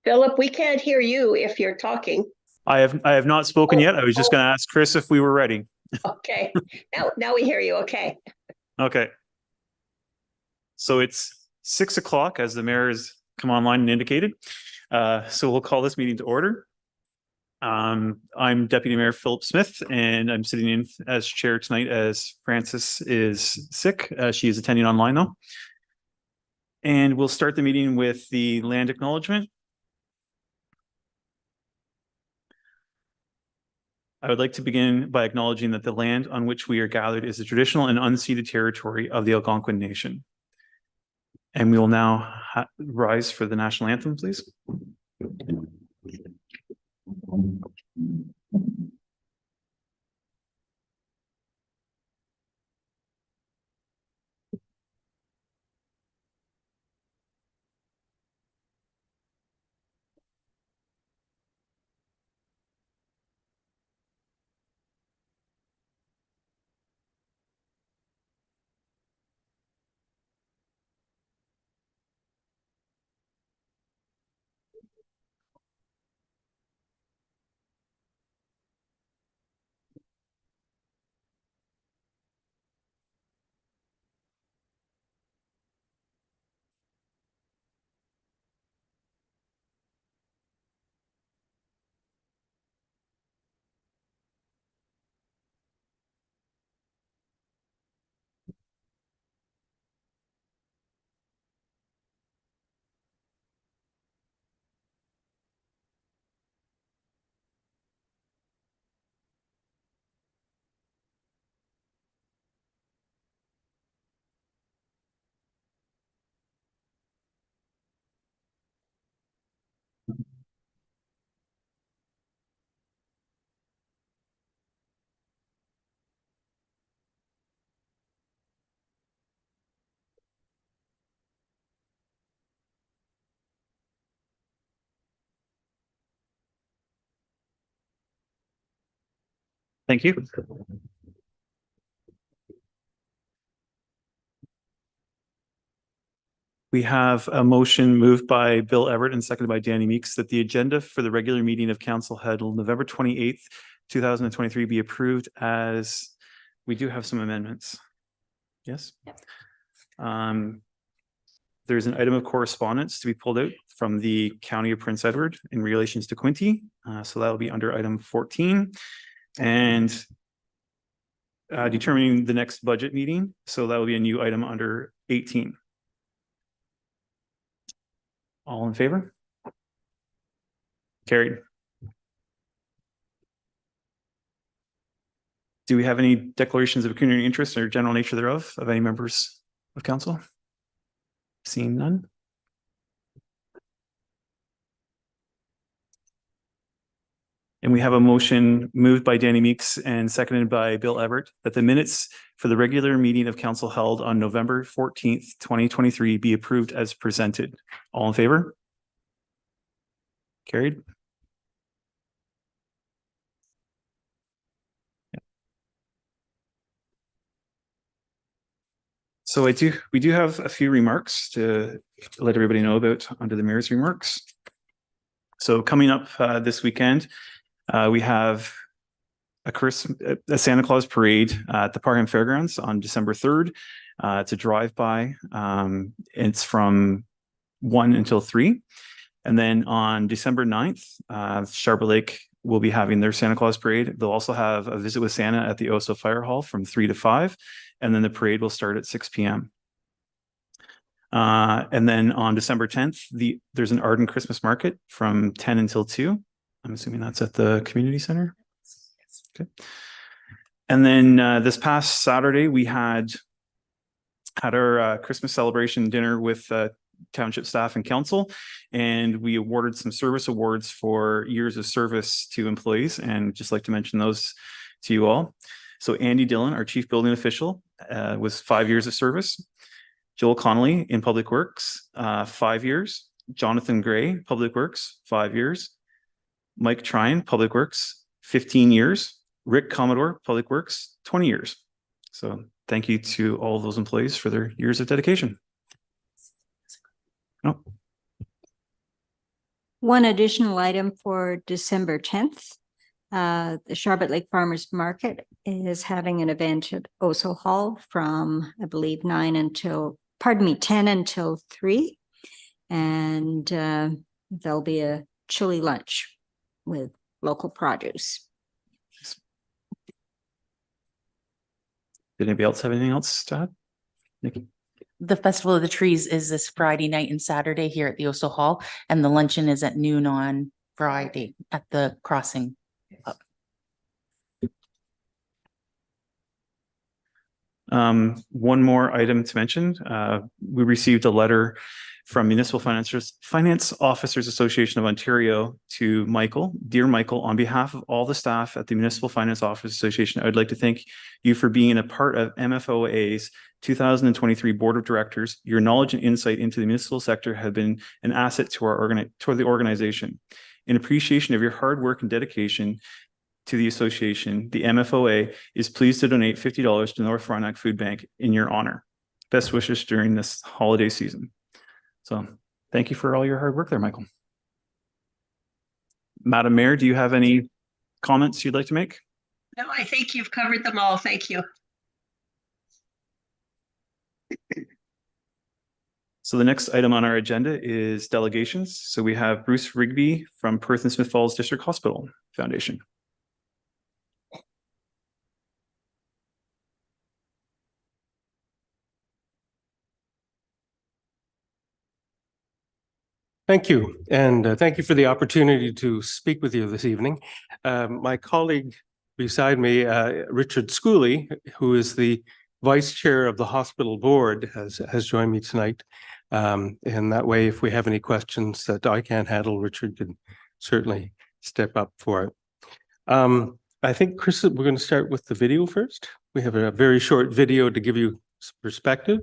Philip, we can't hear you if you're talking. I have not spoken Oh, yet. I was just oh, going to ask Chris if we were ready. okay. Now we hear you. Okay. Okay. So it's 6 o'clock as the mayor has come online and indicated. So we'll call this meeting to order. I'm Deputy Mayor Philip Smith, and I'm sitting in as chair tonight as Frances is sick. She is attending online though. And we'll start the meeting with the land acknowledgement. I would like to begin by acknowledging that the land on which we are gathered is the traditional and unceded territory of the Algonquin Nation. And we will now rise for the national anthem, please. Thank you. We have a motion moved by Bill Everett and seconded by Danny Meeks that the agenda for the regular meeting of council held November 28th, 2023 be approved as we do have some amendments. Yes. Yep. There's an item of correspondence to be pulled out from the County of Prince Edward in relations to Quinte. So that will be under item 14. And determining the next budget meeting. So that will be a new item under 18. All in favor? Carried. Do we have any declarations of community interest or general nature thereof of any members of council? Seeing none. And we have a motion moved by Danny Meeks and seconded by Bill Everett that the minutes for the regular meeting of council held on November 14th, 2023 be approved as presented. All in favor? Carried. So we do have a few remarks to let everybody know about under the mayor's remarks. So coming up this weekend, we have a Santa Claus parade at the Parham Fairgrounds on December 3rd. It's a drive-by. It's from 1 until 3. And then on December 9th, Sharper Lake will be having their Santa Claus parade. They'll also have a visit with Santa at the Oso Fire Hall from 3 to 5. And then the parade will start at 6 p.m. And then on December 10th, there's an Arden Christmas market from 10 until 2. I'm assuming that's at the community center. Okay. And then this past Saturday, we had our Christmas celebration dinner with Township staff and council, and we awarded some service awards for years of service to employees, and just like to mention those to you all. So Andy Dillon, our chief building official, was 5 years of service. Joel Connolly in Public Works, 5 years. Jonathan Gray, Public Works, 5 years. Mike Trine, Public Works, 15 years. Rick Commodore, Public Works, 20 years. So thank you to all of those employees for their years of dedication. Oh. One additional item for December 10th. The Charlotte Lake Farmers Market is having an event at Oso Hall from, I believe, 10 until 3. And there'll be a chili lunch with local produce. Did anybody else have anything else to add? Nikki? The Festival of the Trees is this Friday night and Saturday here at the Oso Hall, and the luncheon is at noon on Friday at the crossing. One more item to mention. We received a letter from Municipal Finance Officers Association of Ontario to Michael. Dear Michael, on behalf of all the staff at the Municipal Finance Officers Association, I would like to thank you for being a part of MFOA's 2023 Board of Directors. Your knowledge and insight into the municipal sector have been an asset to the organization. In appreciation of your hard work and dedication to the association, the MFOA is pleased to donate $50 to North Frontenac Food Bank in your honor. Best wishes during this holiday season. So thank you for all your hard work there, Michael. Madam Mayor, do you have any comments you'd like to make? No, I think you've covered them all. Thank you. So the next item on our agenda is delegations. So we have Bruce Rigby from Perth and Smith Falls District Hospital Foundation. Thank you, and thank you for the opportunity to speak with you this evening. My colleague beside me, Richard Schooley, who is the Vice Chair of the Hospital Board, has joined me tonight. And that way, if we have any questions that I can't handle, Richard can certainly step up for it. I think, Chris, we're going to start with the video first. We have a very short video to give you some perspective.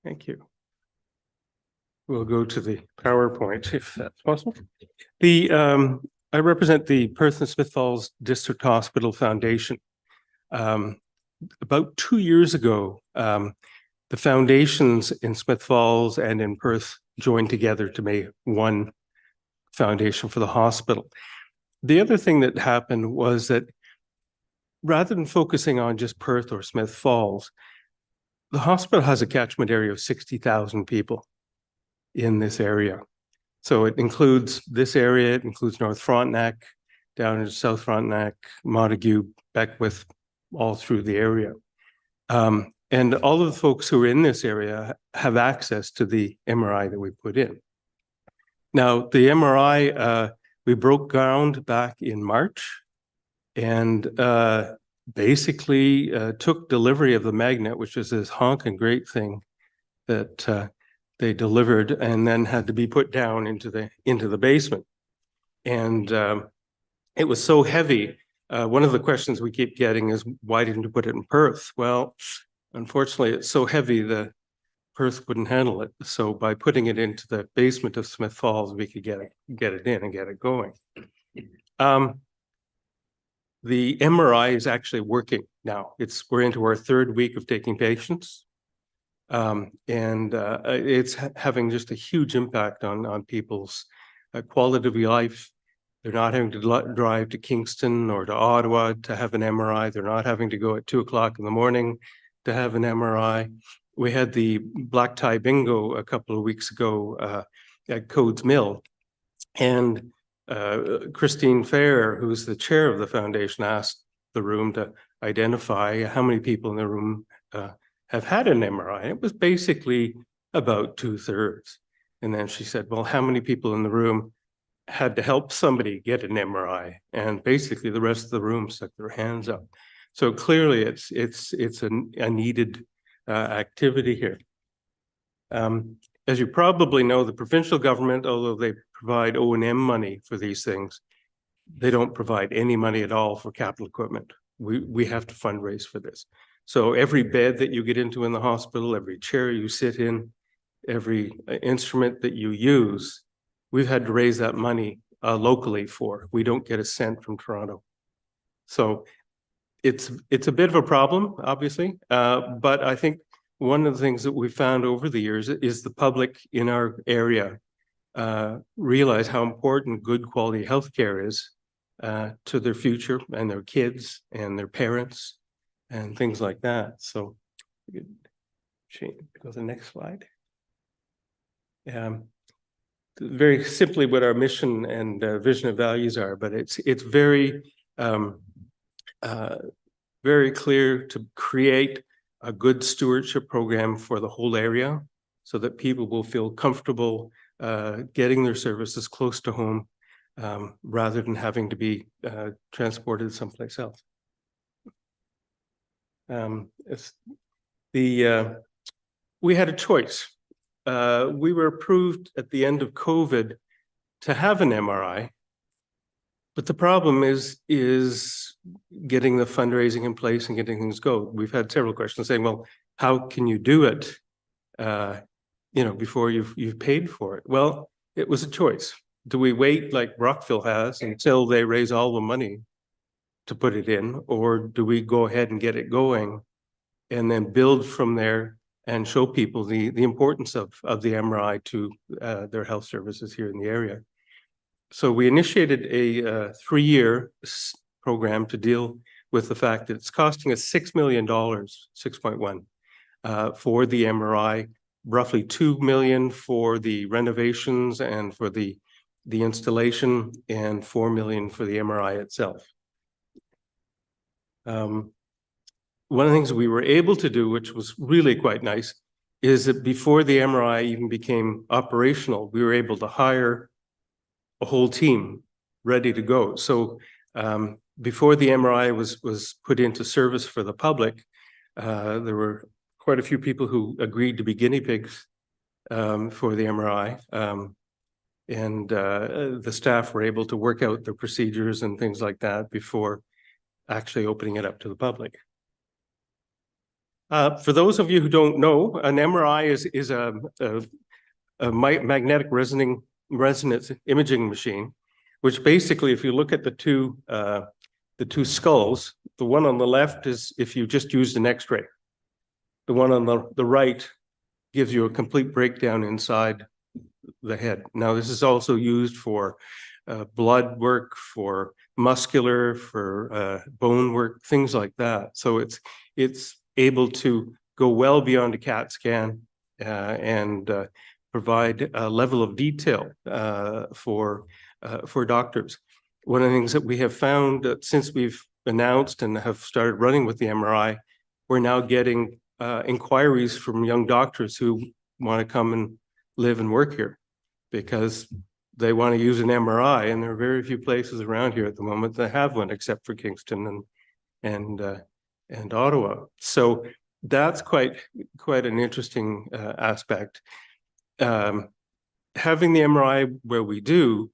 Thank you. We'll go to the PowerPoint if that's possible. I represent the Perth and Smith Falls District Hospital Foundation. about 2 years ago, the foundations in Smith Falls and in Perth joined together to make one foundation for the hospital. The other thing that happened was that rather than focusing on just Perth or Smith Falls, the hospital has a catchment area of 60,000 people in this area. So it includes this area, it includes North Frontenac, down into South Frontenac, Montague, Beckwith, all through the area. And all of the folks who are in this area have access to the MRI that we put in. Now, the MRI, we broke ground back in March and basically took delivery of the magnet, which is this honking great thing that they delivered and then had to be put down into the basement. And it was so heavy. One of the questions we keep getting is, why didn't you put it in Perth? Well, unfortunately, it's so heavy that Perth wouldn't handle it. So by putting it into the basement of Smith Falls, we could get it in and get it going. The MRI is actually working now. We're into our 3rd week of taking patients. It's having just a huge impact on people's quality of life. They're not having to drive to Kingston or to Ottawa to have an MRI. They're not having to go at 2 o'clock in the morning to have an MRI. We had the black tie bingo a couple of weeks ago at Codes Mill, and Christine Fair, who's the chair of the foundation, asked the room to identify how many people in the room have had an MRI. It was basically about 2/3. And then she said, well, how many people in the room had to help somebody get an MRI? And basically the rest of the room stuck their hands up. So clearly it's a needed activity here. As you probably know, the provincial government, although they provide O&M money for these things, they don't provide any money at all for capital equipment. We have to fundraise for this. So every bed that you get into in the hospital, every chair you sit in, every instrument that you use, we've had to raise that money locally for. We don't get a cent from Toronto. So it's a bit of a problem, obviously, but I think one of the things that we've found over the years is the public in our area realize how important good quality healthcare is to their future and their kids and their parents and things like that. So go to the next slide. Very simply what our mission and vision and values are, but it's very very clear to create a good stewardship program for the whole area so that people will feel comfortable getting their services close to home rather than having to be transported someplace else. We had a choice. We were approved at the end of COVID to have an MRI, but the problem is getting the fundraising in place and getting things go. We've had several questions saying, well, how can you do it, before you've paid for it? Well, it was a choice. Do we wait like Brockville has until they raise all the money to put it in, or do we go ahead and get it going and then build from there and show people the importance of the MRI to their health services here in the area? So we initiated a 3-year program to deal with the fact that it's costing us $6 million, 6.1, for the MRI, roughly $2 million for the renovations and for the installation, and $4 million for the MRI itself. One of the things we were able to do, which was really quite nice, is that before the MRI even became operational, we were able to hire a whole team ready to go. So before the MRI was put into service for the public, there were quite a few people who agreed to be guinea pigs for the MRI. The staff were able to work out the procedures and things like that before actually opening it up to the public. For those of you who don't know, an MRI is a magnetic resonance imaging machine, which basically, if you look at the two skulls, The one on the left is if you just used an X-ray. The one on the right gives you a complete breakdown inside the head. Now, this is also used for blood work, for muscular, for bone work, things like that. So it's able to go well beyond a CAT scan and provide a level of detail for doctors. One of the things that we have found that since we've announced and have started running with the MRI, we're now getting inquiries from young doctors who want to come and live and work here because they want to use an MRI, and there are very few places around here at the moment that have one, except for Kingston and Ottawa. So that's quite an interesting aspect. Having the MRI where we do,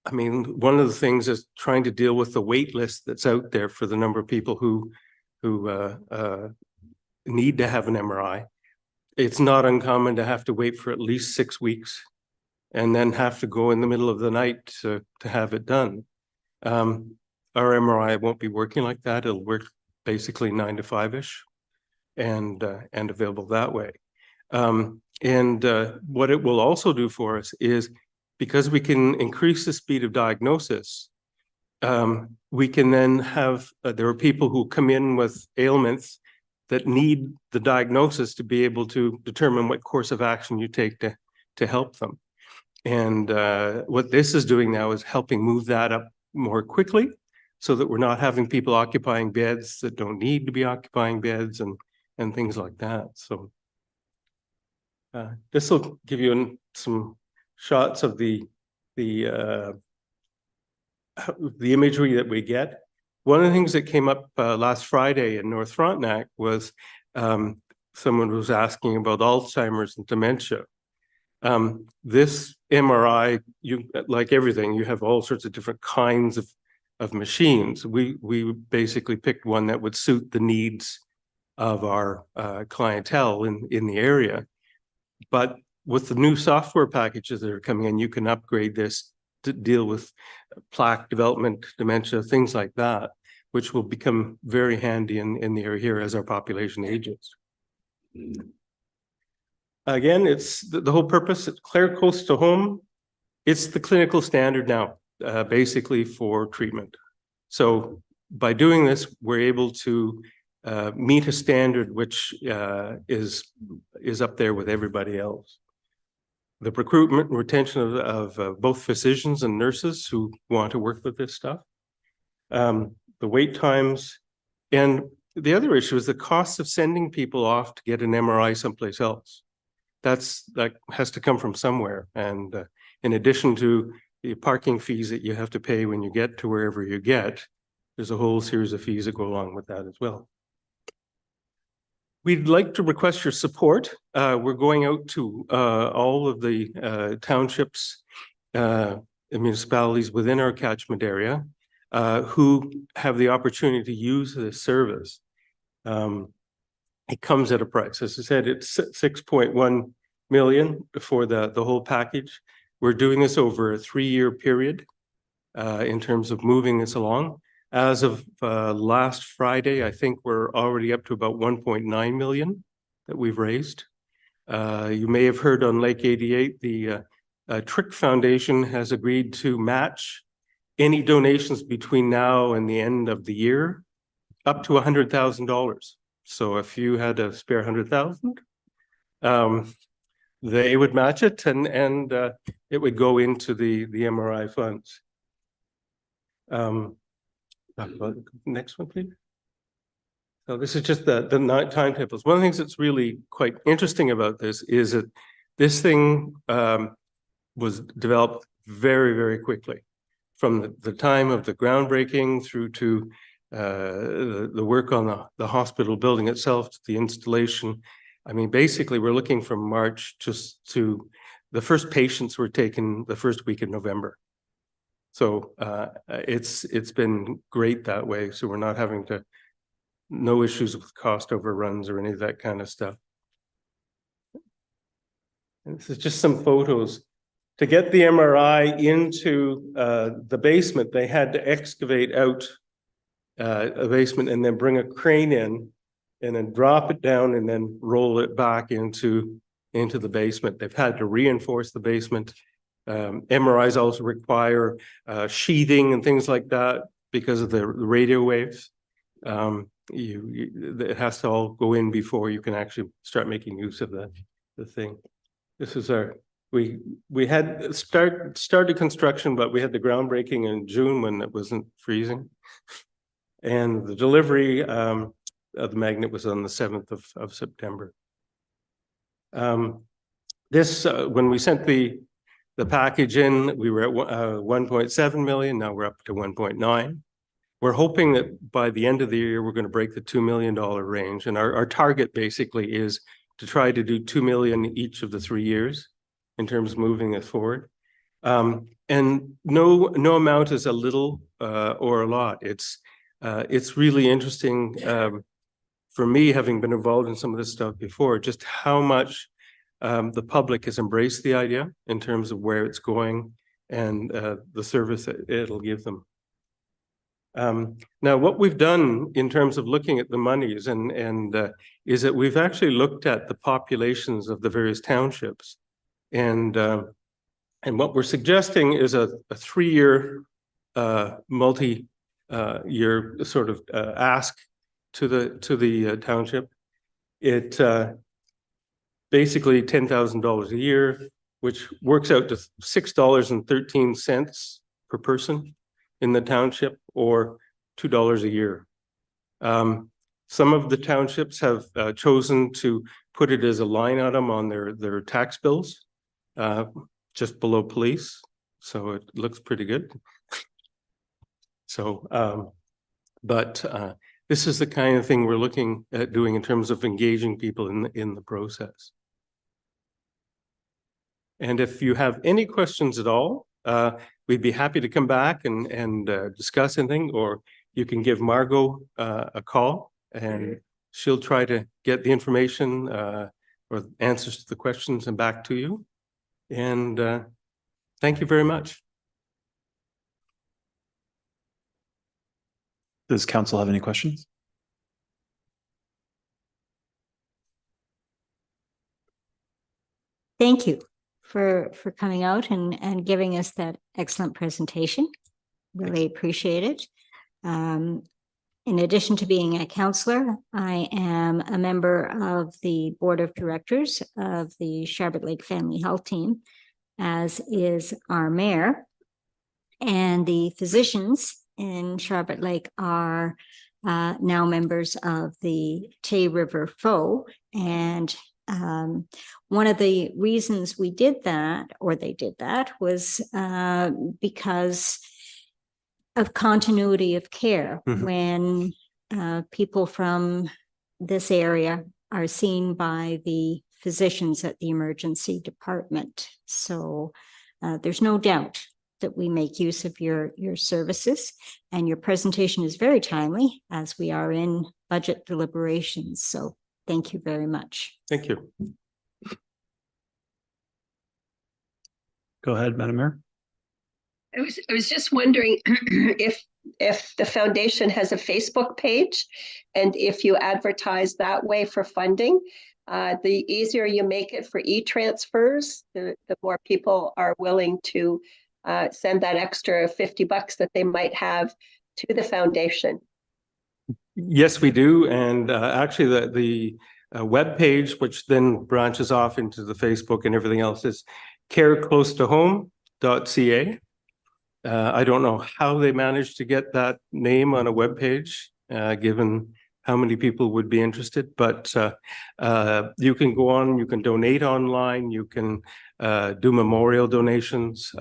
I mean, one of the things is trying to deal with the wait list that's out there for the number of people who need to have an MRI. It's not uncommon to have to wait for at least 6 weeks and then have to go in the middle of the night to have it done. Our MRI won't be working like that. It'll work basically 9 to 5-ish and available that way. What it will also do for us is, because we can increase the speed of diagnosis, we can then have, there are people who come in with ailments that need the diagnosis to be able to determine what course of action you take to help them. And what this is doing now is helping move that up more quickly so that we're not having people occupying beds that don't need to be occupying beds and things like that. So this will give you some shots of the imagery that we get. One of the things that came up last Friday in North Frontenac was someone was asking about Alzheimer's and dementia. This MRI, like everything, you have all sorts of different kinds of machines. We basically picked one that would suit the needs of our clientele in the area. But with the new software packages that are coming in, you can upgrade this to deal with plaque development, dementia, things like that, which will become very handy in the area here as our population ages. Again, it's the whole purpose, it's Clare Close to Home. It's the clinical standard now, basically for treatment. So by doing this, we're able to meet a standard which is up there with everybody else. The recruitment and retention of both physicians and nurses who want to work with this stuff, the wait times, and the other issue is the cost of sending people off to get an MRI someplace else. That has to come from somewhere. And in addition to the parking fees that you have to pay when you get to wherever you get, there's a whole series of fees that go along with that as well. We'd like to request your support. We're going out to all of the townships and municipalities within our catchment area who have the opportunity to use this service. It comes at a price. As I said, it's 6.1 million for the whole package. We're doing this over a 3-year period in terms of moving this along. As of last Friday, I think we're already up to about 1.9 million that we've raised. You may have heard on Lake 88, the Trick Foundation has agreed to match any donations between now and the end of the year up to $100,000. So if you had a spare 100,000, they would match it, and it would go into the MRI funds. Next one, please. So this is just the timetables. One of the things that's really quite interesting about this is that this thing was developed very, very quickly, from the time of the groundbreaking through to the work on the hospital building itself, to the installation. I mean, basically, we're looking from March just to the first patients were taken the first week in November. So it's been great that way. So we're not having no issues with cost overruns or any of that kind of stuff. And this is just some photos. To get the MRI into the basement, they had to excavate out a basement and then bring a crane in and then drop it down and then roll it back into the basement. They've had to reinforce the basement. MRIs also require sheathing and things like that because of the radio waves. It has to all go in before you can actually start making use of the thing. This is we had started construction, but we had the groundbreaking in June when it wasn't freezing. And the delivery of the magnet was on the 7th of September. When we sent the package in, we were at 1.7 million. Now we're up to 1.9. We're hoping that by the end of the year, we're going to break the $2 million range. And our target basically is to try to do 2 million each of the 3 years in terms of moving it forward. And no amount is a little or a lot. It's really interesting for me, having been involved in some of this stuff before, just how much the public has embraced the idea in terms of where it's going and the service that it'll give them. Now, what we've done in terms of looking at the monies is that we've actually looked at the populations of the various townships, and what we're suggesting is a 3-year multi-year sort of ask to the township. It basically $10,000 a year, which works out to $6.13 per person in the township, or $2 a year. Some of the townships have chosen to put it as a line item on their tax bills, just below police. So it looks pretty good. So, this is the kind of thing we're looking at doing in terms of engaging people in the process. And if you have any questions at all, we'd be happy to come back and discuss anything, or you can give Margot a call and she'll try to get the information or answers to the questions and back to you. And thank you very much. Does council have any questions? Thank you for coming out and giving us that excellent presentation. Really appreciate it. In addition to being a counselor, I am a member of the board of directors of the Sharbot Lake Family Health Team, as is our mayor. And the physicians in Sharbot Lake are now members of the Tay River Foe. And one of the reasons we did that, or they did that, was because of continuity of care. Mm-hmm. When people from this area are seen by the physicians at the emergency department. So there's no doubt that we make use of your services, and your presentation is very timely as we are in budget deliberations. So thank you very much. Thank you. Go ahead, Madam Mayor. I was just wondering if the foundation has a Facebook page, and if you advertise that way for funding, the easier you make it for e-transfers, the more people are willing to send that extra $50 that they might have to the foundation. Yes, we do. And actually the web page, which then branches off into the Facebook and everything else, is careclosetohome.ca. I don't know how they managed to get that name on a web page, given how many people would be interested, but you can go on, you can donate online, you can do memorial donations,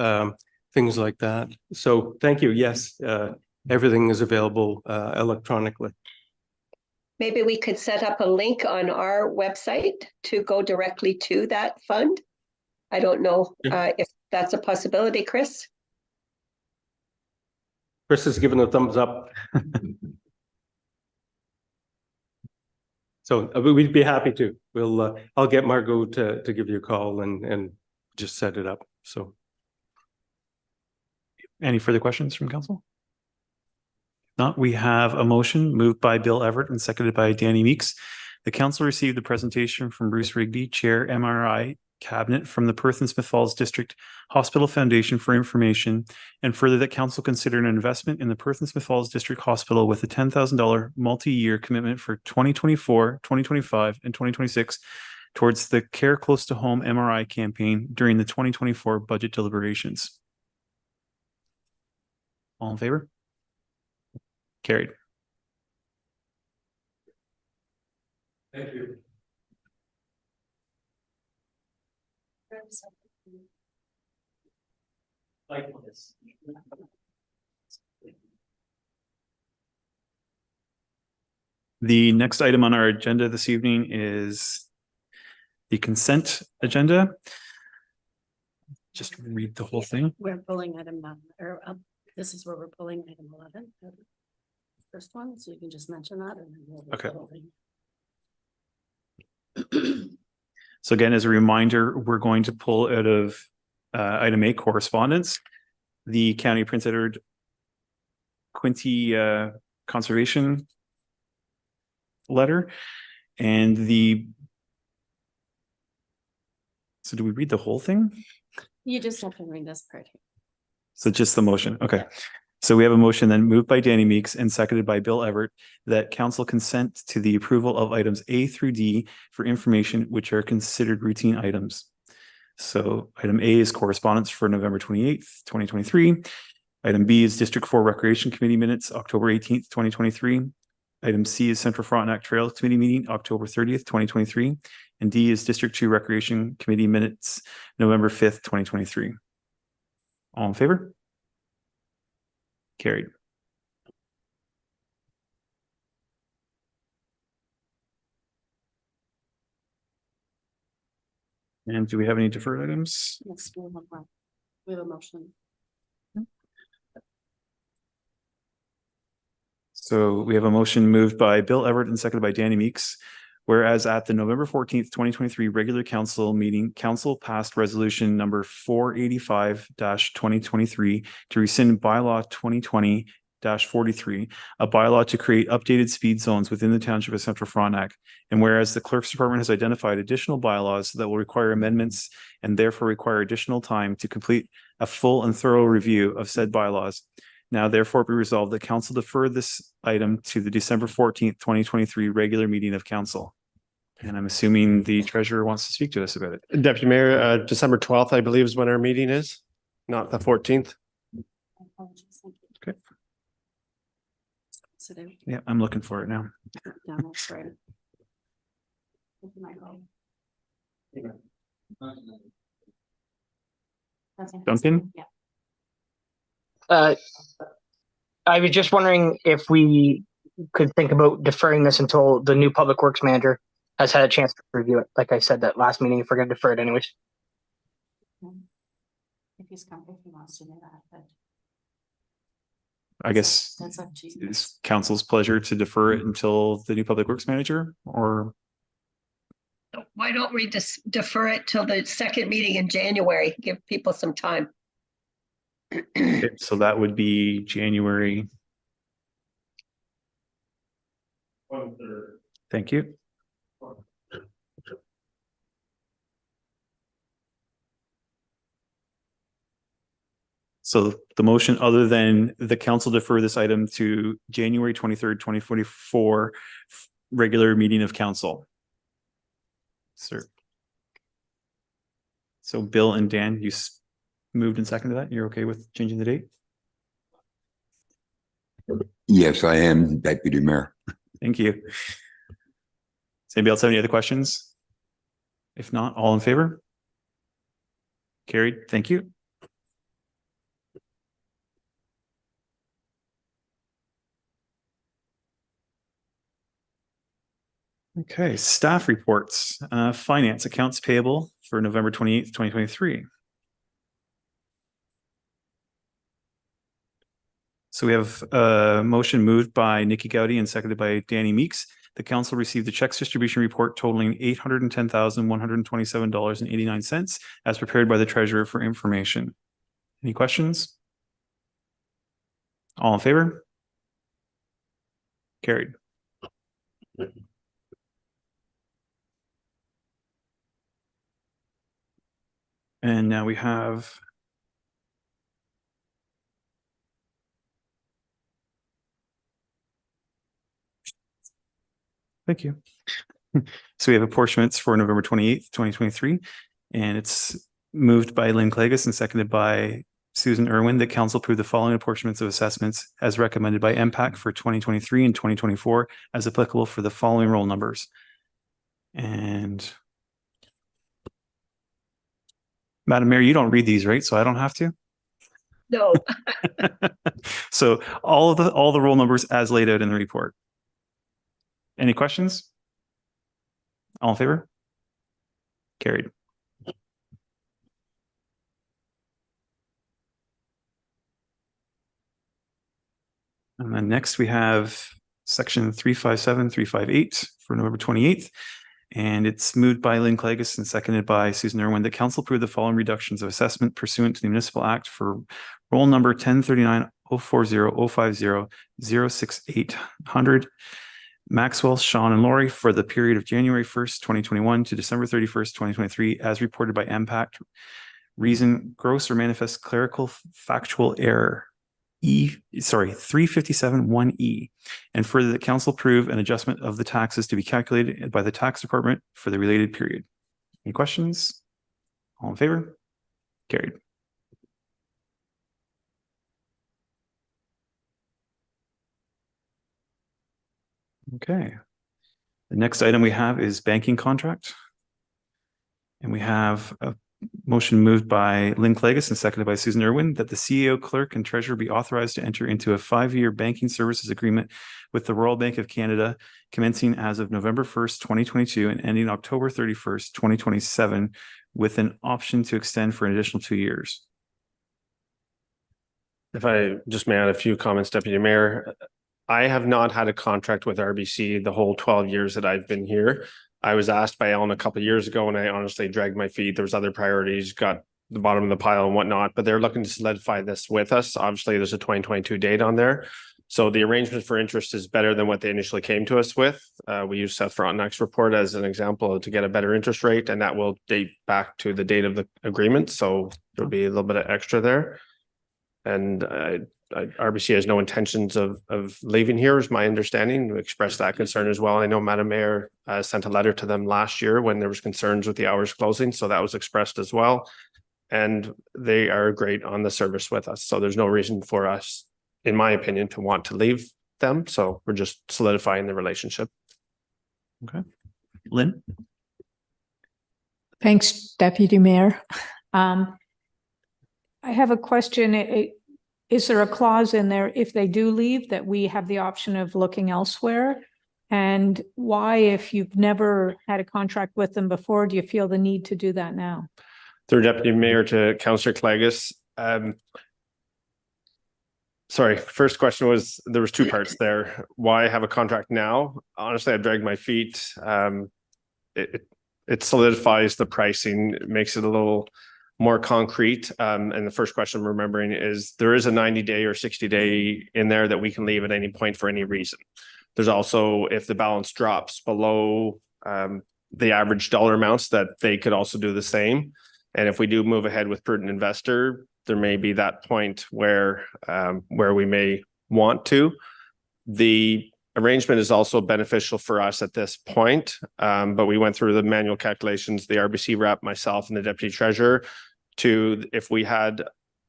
things like that. So thank you. Yes, everything is available electronically. Maybe we could set up a link on our website to go directly to that fund. I don't know if that's a possibility, Chris. Chris has given a thumbs up. So we'd be happy to. We'll I'll get Margot to give you a call and just set it up. So any further questions from council? Not, we have a motion moved by Bill Everett and seconded by Danny Meeks. The council received a presentation from Bruce Rigby, Chair MRI Cabinet from the Perth and Smith Falls District Hospital Foundation for information, and further that council consider an investment in the Perth and Smith Falls District Hospital with a $10,000 multi-year commitment for 2024, 2025, and 2026 towards the Care Close to Home MRI campaign during the 2024 budget deliberations. All in favor? Carried. Thank you. The next item on our agenda this evening is the consent agenda. Just read the whole thing. We're pulling item 9, or this is where we're pulling item 11. First one, so you can just mention that. And then we'll Okay. vote. So again, as a reminder, we're going to pull out of item 8 correspondence, the County of Prince Edward Quinte conservation letter, and so do we read the whole thing? You just have to read this part here. So just the motion. Okay. So we have a motion then moved by Danny Meeks and seconded by Bill Everett that council consent to the approval of items A through D for information which are considered routine items. So item A is correspondence for November 28th, 2023. Item B is District 4 Recreation Committee minutes, October 18th, 2023. Item C is Central Frontenac Trails Committee meeting, October 30th, 2023. And D is District 2 Recreation Committee minutes, November 5th, 2023. All in favor? Carried. And do we have any deferred items? Yes, we have a motion. So we have a motion moved by Bill Everett and seconded by Danny Meeks. Whereas at the November 14th, 2023 regular council meeting, council passed resolution number 485-2023 to rescind bylaw 2020-43, a bylaw to create updated speed zones within the township of Central Frontenac. And whereas the clerk's department has identified additional bylaws that will require amendments and therefore require additional time to complete a full and thorough review of said bylaws. Now therefore be resolved that council defer this item to the December 14th, 2023 regular meeting of council. And I'm assuming the treasurer wants to speak to us about it. Deputy Mayor, December 12th, I believe, is when our meeting is, not the 14th. Okay. So there. Yeah, I'm looking for it now. Yeah, that's right. Duncan? Yeah. I was just wondering if we could think about deferring this until the new public works manager has had a chance to review it. Like I said, that last meeting, if we're going to defer it anyways. If he's coming, if he wants to do that, but I guess that's up to you. it's council's pleasure to defer it until the new public works manager, or Why don't we just defer it till the second meeting in January, give people some time? okay, so that would be January. Thank you. So the motion, other than the council defer this item to January 23rd, 2024, regular meeting of council. Sir. So Bill and Dan, you moved and seconded that. You're okay with changing the date? Yes, I am, Deputy Mayor. Thank you. Does anybody else have any other questions? If not, all in favor? Carried. Thank you. Okay, staff reports, finance accounts payable for November 28th, 2023. So we have a motion moved by Nikki Gowdy and seconded by Danny Meeks. The council received the checks distribution report totaling $810,127.89 as prepared by the treasurer for information. Any questions? All in favor? Carried. And now we have thank you. So we have apportionments for November 28th, 2023, and it's moved by Lynn Clagus and seconded by Susan Irwin that council approve the following apportionments of assessments as recommended by MPAC for 2023 and 2024 as applicable for the following roll numbers. And Madam Mayor, you don't read these, right? So I don't have to. No. So all the roll numbers as laid out in the report. Any questions? All in favor? Carried. And then next we have section 357, 358 for November 28th. And it's moved by Lynn Clagus and seconded by Susan Irwin that council approve the following reductions of assessment pursuant to the Municipal Act for roll number 1039 040 050 06800 Maxwell, Sean, and Lori for the period of January 1st, 2021 to December 31st, 2023, as reported by MPAC. Reason: gross or manifest clerical factual error. 357 1E, and further that council approve an adjustment of the taxes to be calculated by the tax department for the related period. Any questions? All in favor? Carried. Okay. The next item we have is banking contract. And we have a motion moved by Lynn Clagus and seconded by Susan Irwin that the CEO, clerk, and treasurer be authorized to enter into a 5-year banking services agreement with the Royal Bank of Canada, commencing as of November 1st, 2022 and ending October 31st, 2027, with an option to extend for an additional 2 years. If I just may add a few comments, Deputy Mayor, I have not had a contract with RBC the whole 12 years that I've been here. I was asked by Ellen a couple of years ago and I honestly dragged my feet. There was other priorities, got the bottom of the pile and whatnot, but they're looking to solidify this with us. Obviously, there's a 2022 date on there. So the arrangement for interest is better than what they initially came to us with. We used Seth Frontenac's report as an example to get a better interest rate, and that will date back to the date of the agreement. So there'll be a little bit of extra there. And RBC has no intentions of leaving here, is my understanding. We expressed that concern as well. I know Madam Mayor sent a letter to them last year when there was concerns with the hours closing, so that was expressed as well. And they are great on the service with us, so there's no reason for us, in my opinion, to want to leave them. So we're just solidifying the relationship. Okay. Lynn? Thanks, Deputy Mayor. I have a question. Is there a clause in there if they do leave that we have the option of looking elsewhere? And why, if you've never had a contract with them before, do you feel the need to do that now? Through Deputy Mayor to Councillor Clagus. Sorry, first question was, there was two parts there. Why have a contract now? Honestly, I dragged my feet. It solidifies the pricing, it makes it a little more concrete. And the first question I'm remembering is there is a 90-day or 60-day in there that we can leave at any point for any reason. There's also, if the balance drops below the average dollar amounts, that they could also do the same. And if we do move ahead with prudent investor, there may be that point where we may want to. The arrangement is also beneficial for us at this point, but we went through the manual calculations, the RBC rep, myself, and the deputy treasurer, to if we had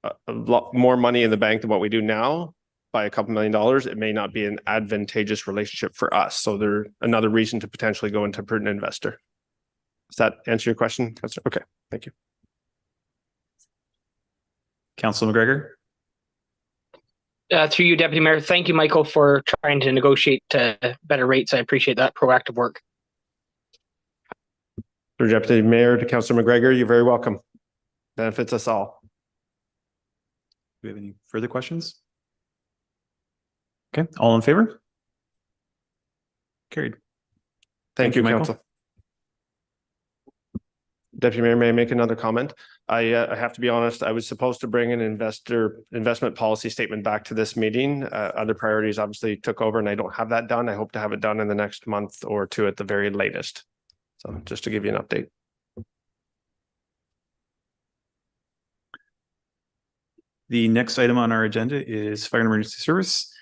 a lot more money in the bank than what we do now by a couple $1 million, it may not be an advantageous relationship for us. So there's another reason to potentially go into prudent investor. Does that answer your question? Okay, thank you. Councilor McGregor? Through you, Deputy Mayor. Thank you, Michael, for trying to negotiate better rates. I appreciate that proactive work. Through Deputy Mayor to Councilor McGregor, you're very welcome. Benefits us all. Do we have any further questions? Okay, all in favor? Carried. Thank you, Michael. Council. Deputy Mayor, may I make another comment? I have to be honest, I was supposed to bring an investment policy statement back to this meeting. Other priorities obviously took over and I don't have that done. I hope to have it done in the next month or two at the very latest. So just to give you an update. The next item on our agenda is Fire and Emergency Service,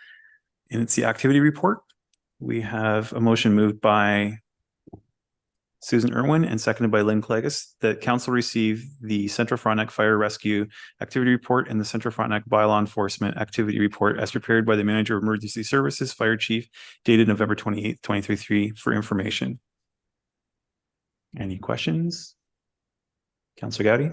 and it's the activity report. We have a motion moved by Susan Irwin and seconded by Lynn Clegus that council receive the Central Frontenac Fire Rescue Activity Report and the Central Frontenac Bylaw Enforcement Activity Report as prepared by the Manager of Emergency Services, Fire Chief, dated November 28th, 2023 for information. Any questions? Councillor Gowdy?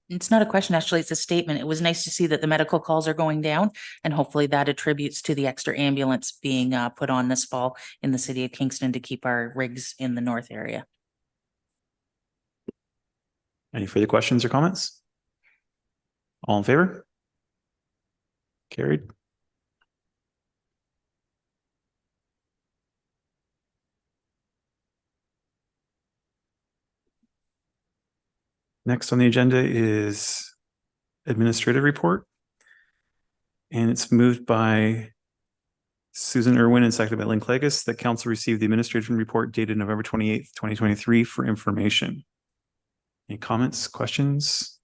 It's not a question, actually, it's a statement. It was nice to see that the medical calls are going down, and hopefully that attributes to the extra ambulance being put on this fall in the city of Kingston to keep our rigs in the north area. Any further questions or comments? All in favor? Carried. Next on the agenda is administrative report. And it's moved by Susan Irwin and seconded by Lynn Clegus that council received the administrative report dated November 28th, 2023 for information. Any comments, questions?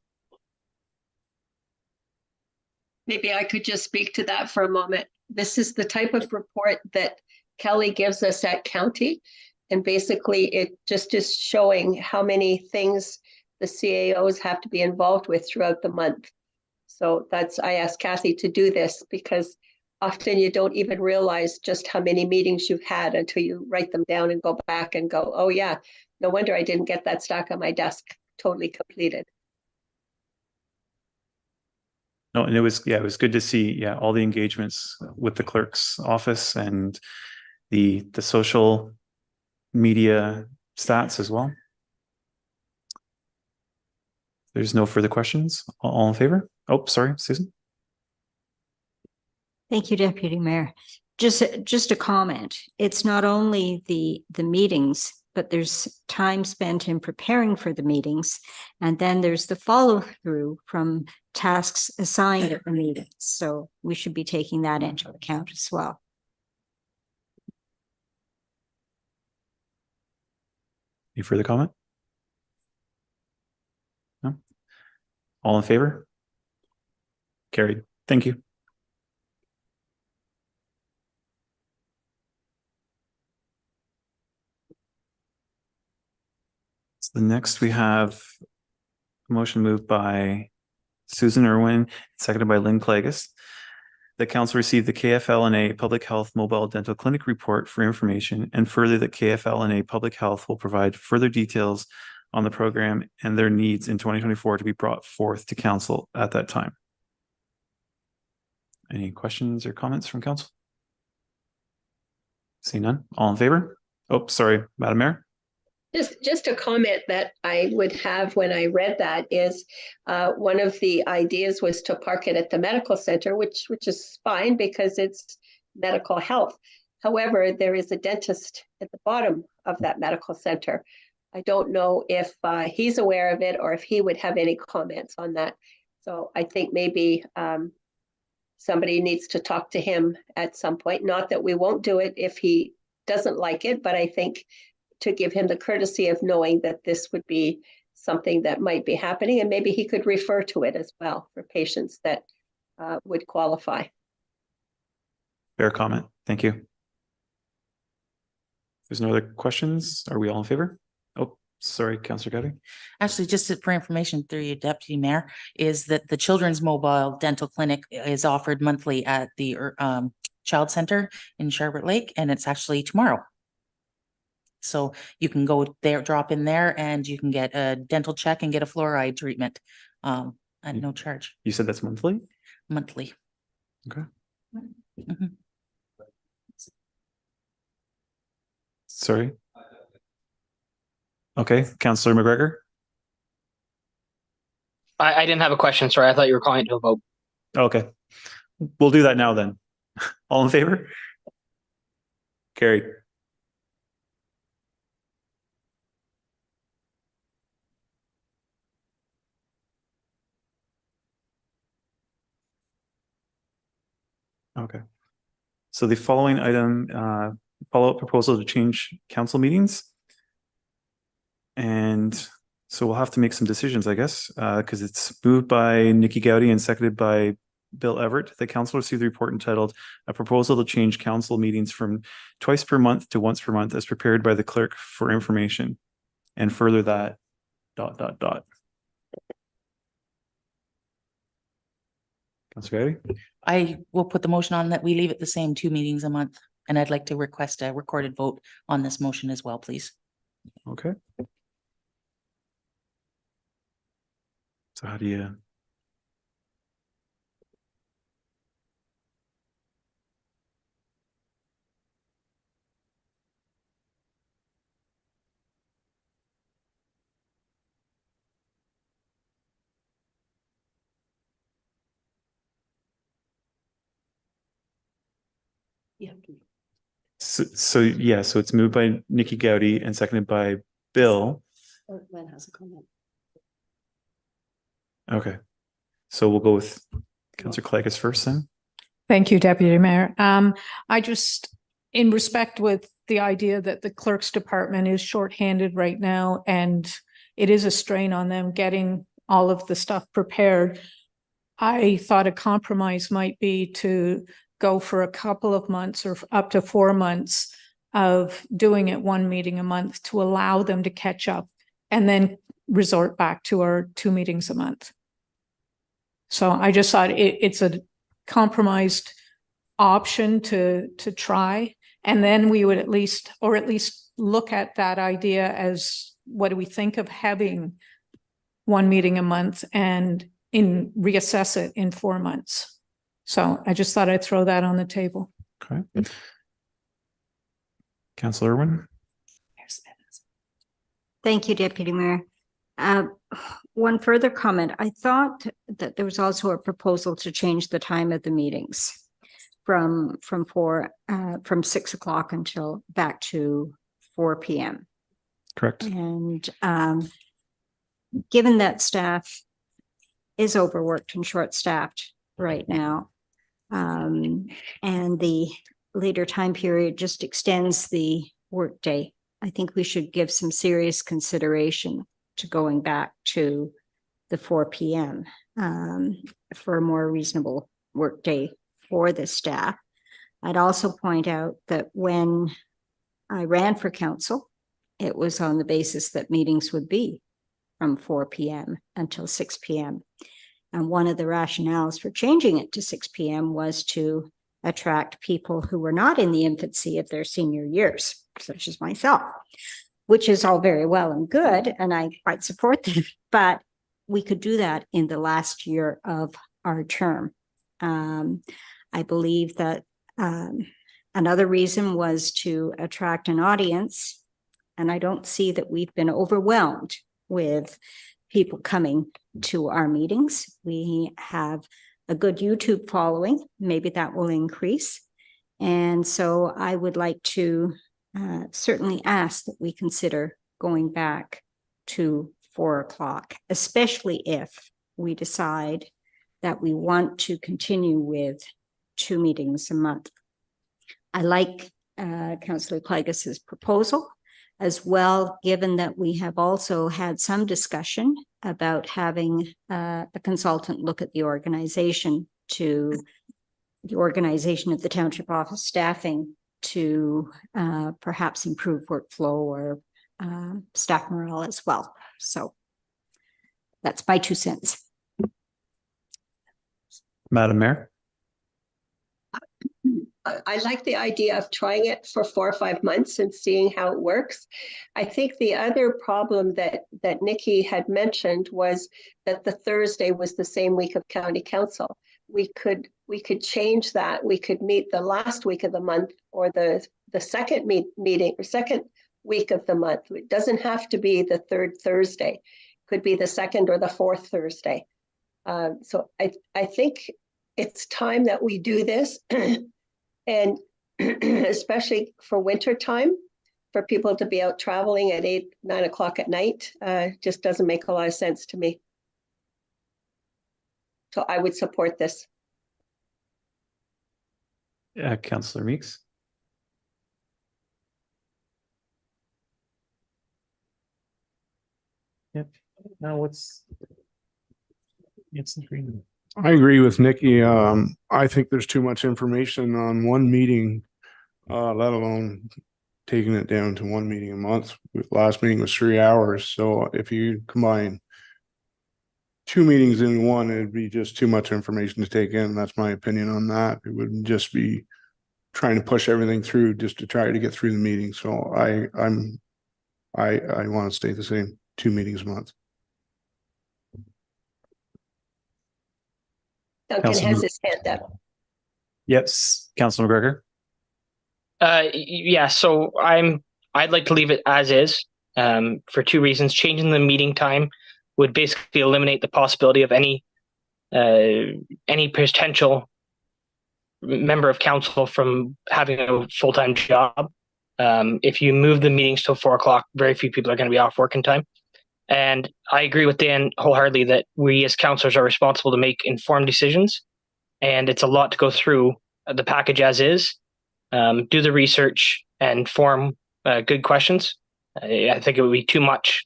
Maybe I could just speak to that for a moment. This is the type of report that Kelly gives us at county. And basically it just is showing how many things the CAOs have to be involved with throughout the month. So I asked Kathy to do this because often you don't even realize just how many meetings you've had until you write them down and go back and go, oh yeah, no wonder I didn't get that stack on my desk totally completed. No, and it was good to see, all the engagements with the clerk's office and the social media stats as well. There's no further questions. All in favor? Oh, sorry, Susan. Thank you, Deputy Mayor. Just a comment. It's not only the meetings, but there's time spent in preparing for the meetings. And then there's the follow through from tasks assigned at the meetings. So we should be taking that into account as well. Any further comment? No? All in favor? Carried. Thank you. So the next we have a motion moved by Susan Irwin, seconded by Lynn Clegus. The council received the KFL&A Public Health Mobile Dental Clinic report for information, and further that KFL&A Public Health will provide further details on the program and their needs in 2024 to be brought forth to council at that time. Any questions or comments from council? See none. All in favor? Oh, sorry, Madam Mayor. Just a comment that I would have when I read that is one of the ideas was to park it at the medical center, which is fine because it's medical health. However, there is a dentist at the bottom of that medical center. I don't know if he's aware of it or if he would have any comments on that. So I think maybe somebody needs to talk to him at some point. Not that we won't do it if he doesn't like it, but I think to give him the courtesy of knowing that this would be something that might be happening, and maybe he could refer to it as well for patients that would qualify. Fair comment. Thank you. If there's no other questions, are we all in favor? Oh, sorry, Councillor Gowdy. Actually, just for information through you, Deputy Mayor, is that the Children's Mobile Dental Clinic is offered monthly at the Child Center in Sharbert Lake, and it's actually tomorrow. So you can go there, drop in there, and you can get a dental check and get a fluoride treatment at no charge. You said that's monthly? Monthly. Okay. Mm-hmm. Sorry. Okay, Councillor McGregor. I didn't have a question. Sorry, I thought you were calling it to a vote. Okay, we'll do that now then. All in favor? Carried. Okay. So the following item, follow-up proposal to change council meetings. And so we'll have to make some decisions, I guess, because it's moved by Nikki Gowdy and seconded by Bill Everett. The council received the report entitled "A Proposal to Change Council Meetings from Twice per Month to Once per Month as prepared by the clerk for information." And further that ... Councilor Gowdy? I will put the motion on that we leave it the same 2 meetings a month. And I'd like to request a recorded vote on this motion as well, please. Okay. So how do you? Yeah. So yeah, so it's moved by Nikki Gowdy and seconded by Bill. Or Glenn has a comment. Okay. So we'll go with Councillor Clagus first then. Thank you, Deputy Mayor. I just, in respect with the idea that the clerk's department is shorthanded right now, and it is a strain on them getting all of the stuff prepared, I thought a compromise might be to go for a couple of months or up to 4 months of doing it 1 meeting a month to allow them to catch up and then resort back to our 2 meetings a month. So I just thought it's a compromised option to try. And then we would at least look at that idea as, what do we think of having 1 meeting a month and reassess it in 4 months. So I just thought I'd throw that on the table. Okay. Councillor Irwin? Thank you, Deputy Mayor. One further comment. I thought that there was also a proposal to change the time of the meetings from 6 o'clock until back to 4 p.m. Correct. And given that staff is overworked and short-staffed right now, and the later time period just extends the workday, I think we should give some serious consideration to going back to the 4 p.m. For a more reasonable workday for the staff. I'd also point out that when I ran for council, it was on the basis that meetings would be from 4 p.m. until 6 p.m. And one of the rationales for changing it to 6 p.m. was to attract people who were not in the infancy of their senior years, such as myself, which is all very well and good, and I quite support that, but we could do that in the last year of our term. I believe that another reason was to attract an audience, and I don't see that we've been overwhelmed with people coming to our meetings. We have a good YouTube following. Maybe that will increase. And so I would like to certainly ask that we consider going back to 4 o'clock, especially if we decide that we want to continue with 2 meetings a month. I like Councillor Clegus's proposal as well, given that we have also had some discussion about having a consultant look at the organization of the township office staffing to perhaps improve workflow or staff morale as well. So that's my 2 cents. Madam Mayor? I like the idea of trying it for 4 or 5 months and seeing how it works. I think the other problem that Nikki had mentioned was that the Thursday was the same week of county council. We could change that. We could meet the last week of the month or the second meeting or second week of the month. It doesn't have to be the 3rd Thursday. It could be the 2nd or the 4th Thursday. So I think it's time that we do this. And especially for winter time, for people to be out traveling at 8, 9 o'clock at night, just doesn't make a lot of sense to me. So I would support this. Councillor Meeks. Yep. Now what's the green? I agree with Nikki. I think there's too much information on one meeting, let alone taking it down to one meeting a month. Last meeting was 3 hours. So if you combine 2 meetings in one, it'd be just too much information to take in. That's my opinion on that. It would just be trying to push everything through just to try to get through the meeting. So I want to stay the same, 2 meetings a month. Duncan has his hand up. Yes, Councillor McGregor. Yeah, so I'd like to leave it as is, for 2 reasons. Changing the meeting time would basically eliminate the possibility of any potential member of council from having a full-time job. If you move the meetings till 4 o'clock, very few people are going to be off work in time. And I agree with Dan wholeheartedly that we as councillors are responsible to make informed decisions. And it's a lot to go through the package as is, do the research and form good questions. I think it would be too much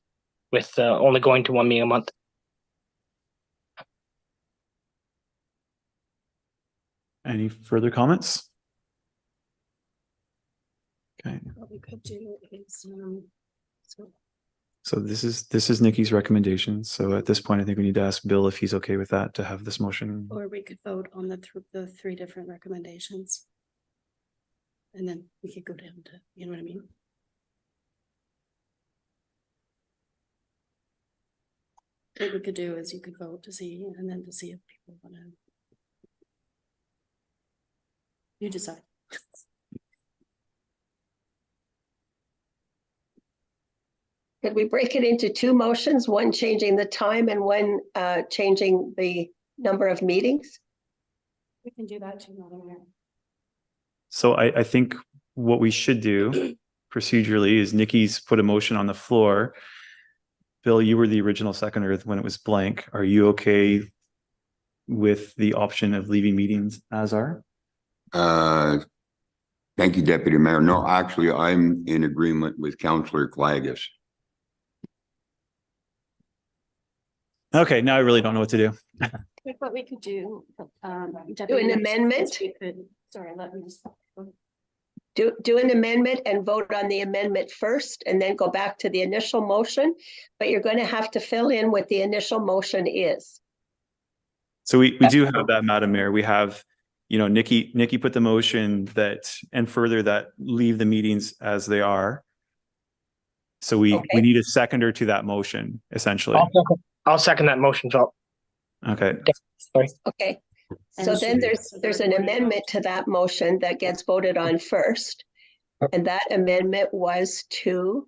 with only going to 1 meeting a month. Any further comments? Okay. What we could do is, So this is Nikki's recommendation. So at this point, I think we need to ask Bill if he's okay with that to have this motion. or we could vote on the 3 different recommendations. And then we could go down to, you know what I mean? What we could do is you could vote to see, and then to see if people want to. You decide. Could we break it into 2 motions, one changing the time and one changing the number of meetings? We can do that too, Madam Mayor. So I think what we should do procedurally is Nikki's put a motion on the floor. Bill, you were the original seconder when it was blank. Are you okay with the option of leaving meetings as are? Thank you, Deputy Mayor. No, actually, I'm in agreement with Councillor Clagus. Okay, now I really don't know what to do. What we could do. Do an amendment? Sorry, let me just. Do an amendment and vote on the amendment first and then go back to the initial motion, but you're going to have to fill in what the initial motion is. So we do have that, Madam Mayor. We have, Nikki put the motion that, and further that leave the meetings as they are. So we need a seconder to that motion, essentially. I'll second that motion, Phil. Okay. Sorry. Okay. So then there's an amendment to that motion that gets voted on first. And that amendment was to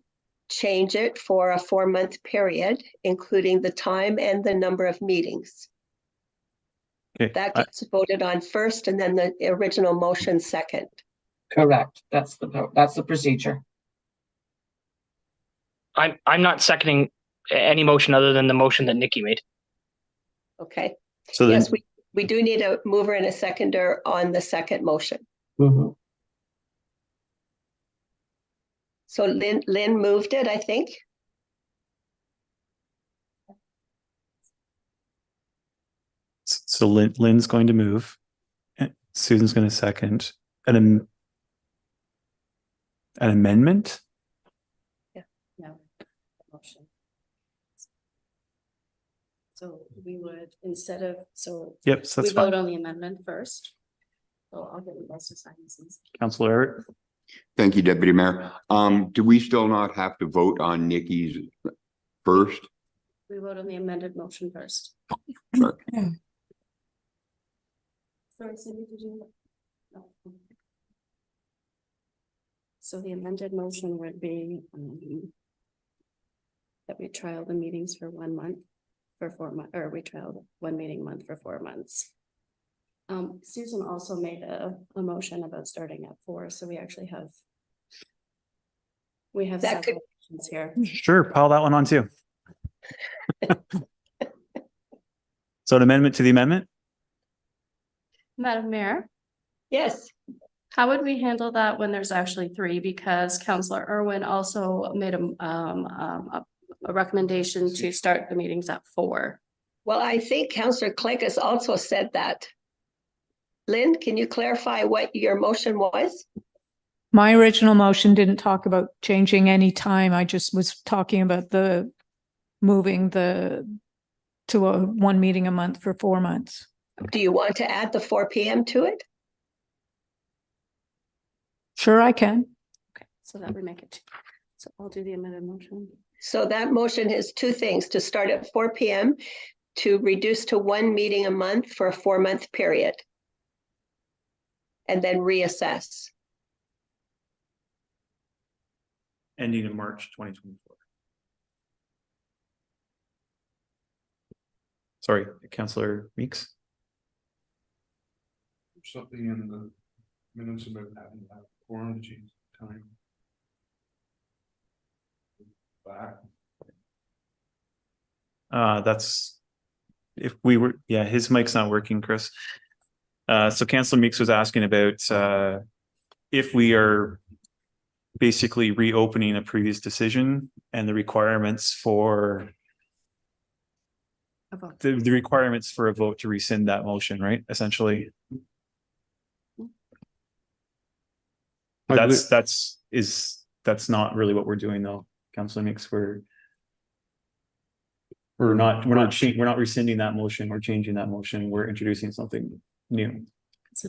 change it for a 4-month period, including the time and the number of meetings. Okay. That gets voted on first and then the original motion second. Correct. That's the procedure. I'm not seconding any motion other than the motion that Nikki made. Okay. So yes, we do need a mover and a seconder on the second motion. Mm-hmm. So Lynn moved it, I think. So Lynn's going to move. Susan's going to second. An amendment? No, motion. So we would, instead of, Yep, so we that's fine. vote on the amendment first. So I'll get you guys to sign this. Councillor Everett? Thank you, Deputy Mayor. Do we still not have to vote on Nikki's first? We vote on the amended motion first. Sure. Sorry, Cindy, did you? No. So the amended motion would be that we trial the meetings for 1 month, for 4 months, or we trialed 1 meeting a month for 4 months. Susan also made a motion about starting at 4, so we actually have That several options here. Sure, pile that one on too. So an amendment to the amendment? Madam Mayor, Yes. How would we handle that when there's actually three? Because Councillor Irwin also made a recommendation to start the meetings at 4. Well, I think Councillor Clegg has also said that. Lynn, can you clarify what your motion was? My original motion didn't talk about changing any time. I just was talking about the moving to a one meeting a month for 4 months. Do you want to add the 4 p.m. to it? Sure, I can. Okay, so that would make it 2. So I'll do the amended motion. So that motion is 2 things: to start at 4 p.m., to reduce to 1 meeting a month for a 4-month period, and then reassess. Ending in March 2024. Sorry, Councillor Meeks. Something in the minutes about having that quorum to change time. Back. That's if we were, yeah, his mic's not working, Chris. So Councillor Meeks was asking about if we are basically reopening a previous decision and the requirements for the requirements for a vote to rescind that motion, right? Essentially. That's not really what we're doing though, Councillor Meeks. We're not rescinding that motion. We're changing that motion. We're introducing something new.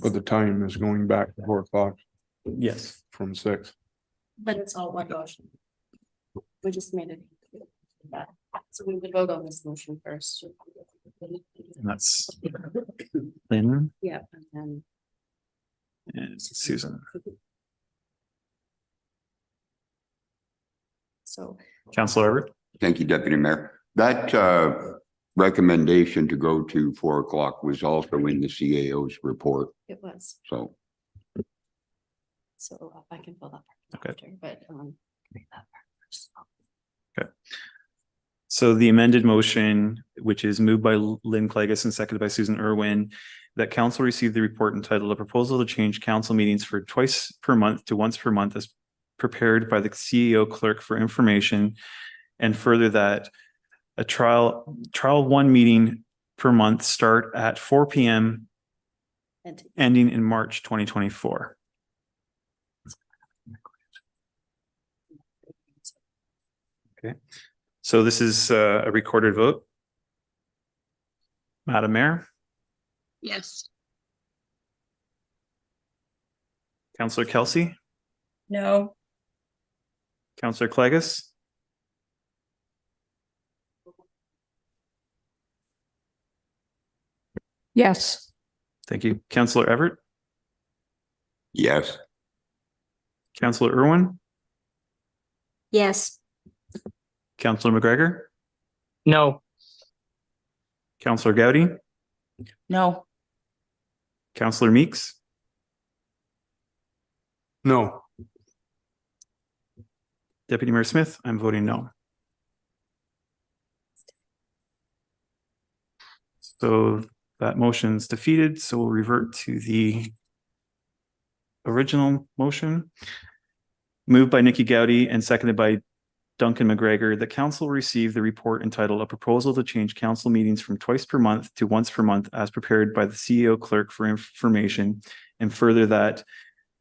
But the time is going back to 4 o'clock. Yes. From 6. But it's all one motion. We just made it. So we would vote on this motion first. And that's Lynn Yeah, and then and Susan. so Councillor Everett. Thank you, Deputy Mayor. That recommendation to go to 4 o'clock was also in the CAO's report, it was. so. So I can fill that part Okay. after, but read that part first. Okay. So the amended motion, which is moved by Lynn Clegus and seconded by Susan Irwin, that council receive the report entitled "A Proposal to Change Council Meetings for Twice per Month to Once per Month as prepared by the CEO clerk for information," and further that a trial 1 meeting per month start at 4 p.m. ending in March 2024. Okay, so this is a recorded vote. Madam Mayor, Yes. Councillor Kelsey, No. Councillor Clegus, Yes. thank you. Councillor Everett, Yes. Councillor Irwin, Yes. Councillor McGregor, No. Councillor Gowdy, No. Councillor Meeks, No. Deputy Mayor Smith, I'm voting no. So that motion's defeated, so we'll revert to the original motion. Moved by Nikki Gowdy and seconded by Duncan McGregor, the council received the report entitled "A Proposal to Change Council Meetings from Twice per Month to Once per Month as prepared by the CEO clerk for information," and further that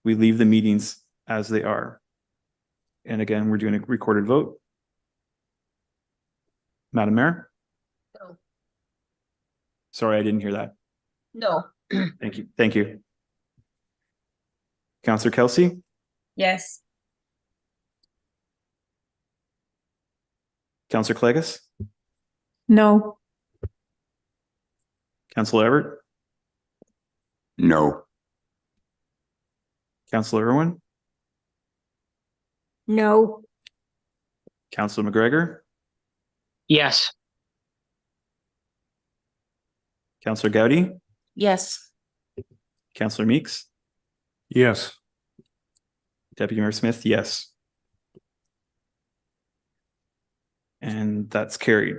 we leave the meetings as they are. And again, we're doing a recorded vote. Madam Mayor? No. Sorry, I didn't hear that. No. Thank you. Thank you. Councillor Kelsey, Yes. Councillor Clegus, No. Councillor Everett, No. Councillor Irwin, No. Councillor McGregor, Yes. Councillor Gowdy, Yes. Councillor Meeks, Yes. Deputy Mayor Smith, yes. And that's carried.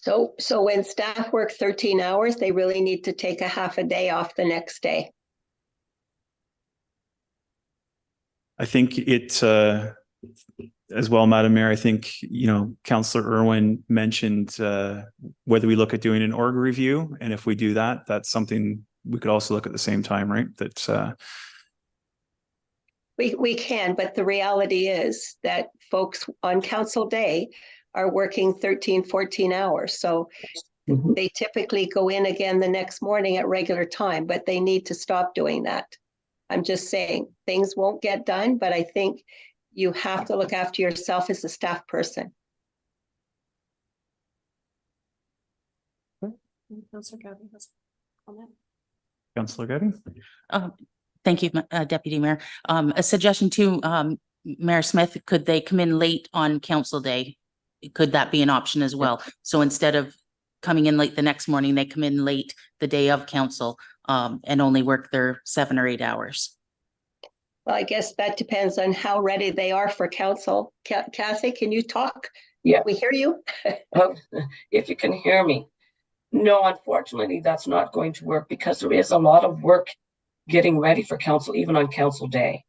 So when staff work 13 hours, they really need to take a half a day off the next day. I think it, as well, Madam Mayor, I think, Councillor Irwin mentioned whether we look at doing an org review. And if we do that, that's something we could also look at the same time, right? That's We can, but the reality is that folks on council day are working 13, 14 hours. So Mhm. they typically go in again the next morning at regular time, but they need to stop doing that. I'm just saying things won't get done, but I think you have to look after yourself as a staff person. Councillor Gowdy has a comment. Councillor Getty. Thank you, Deputy Mayor. A suggestion to Mayor Smith, could they come in late on council day? Could that be an option as well? So instead of coming in late the next morning, they come in late the day of council and only work their 7 or 8 hours. Well, I guess that depends on how ready they are for council. Kathy, can you talk? Yeah. We hear you. If you can hear me. No, unfortunately, that's not going to work because there is a lot of work getting ready for council, even on council day.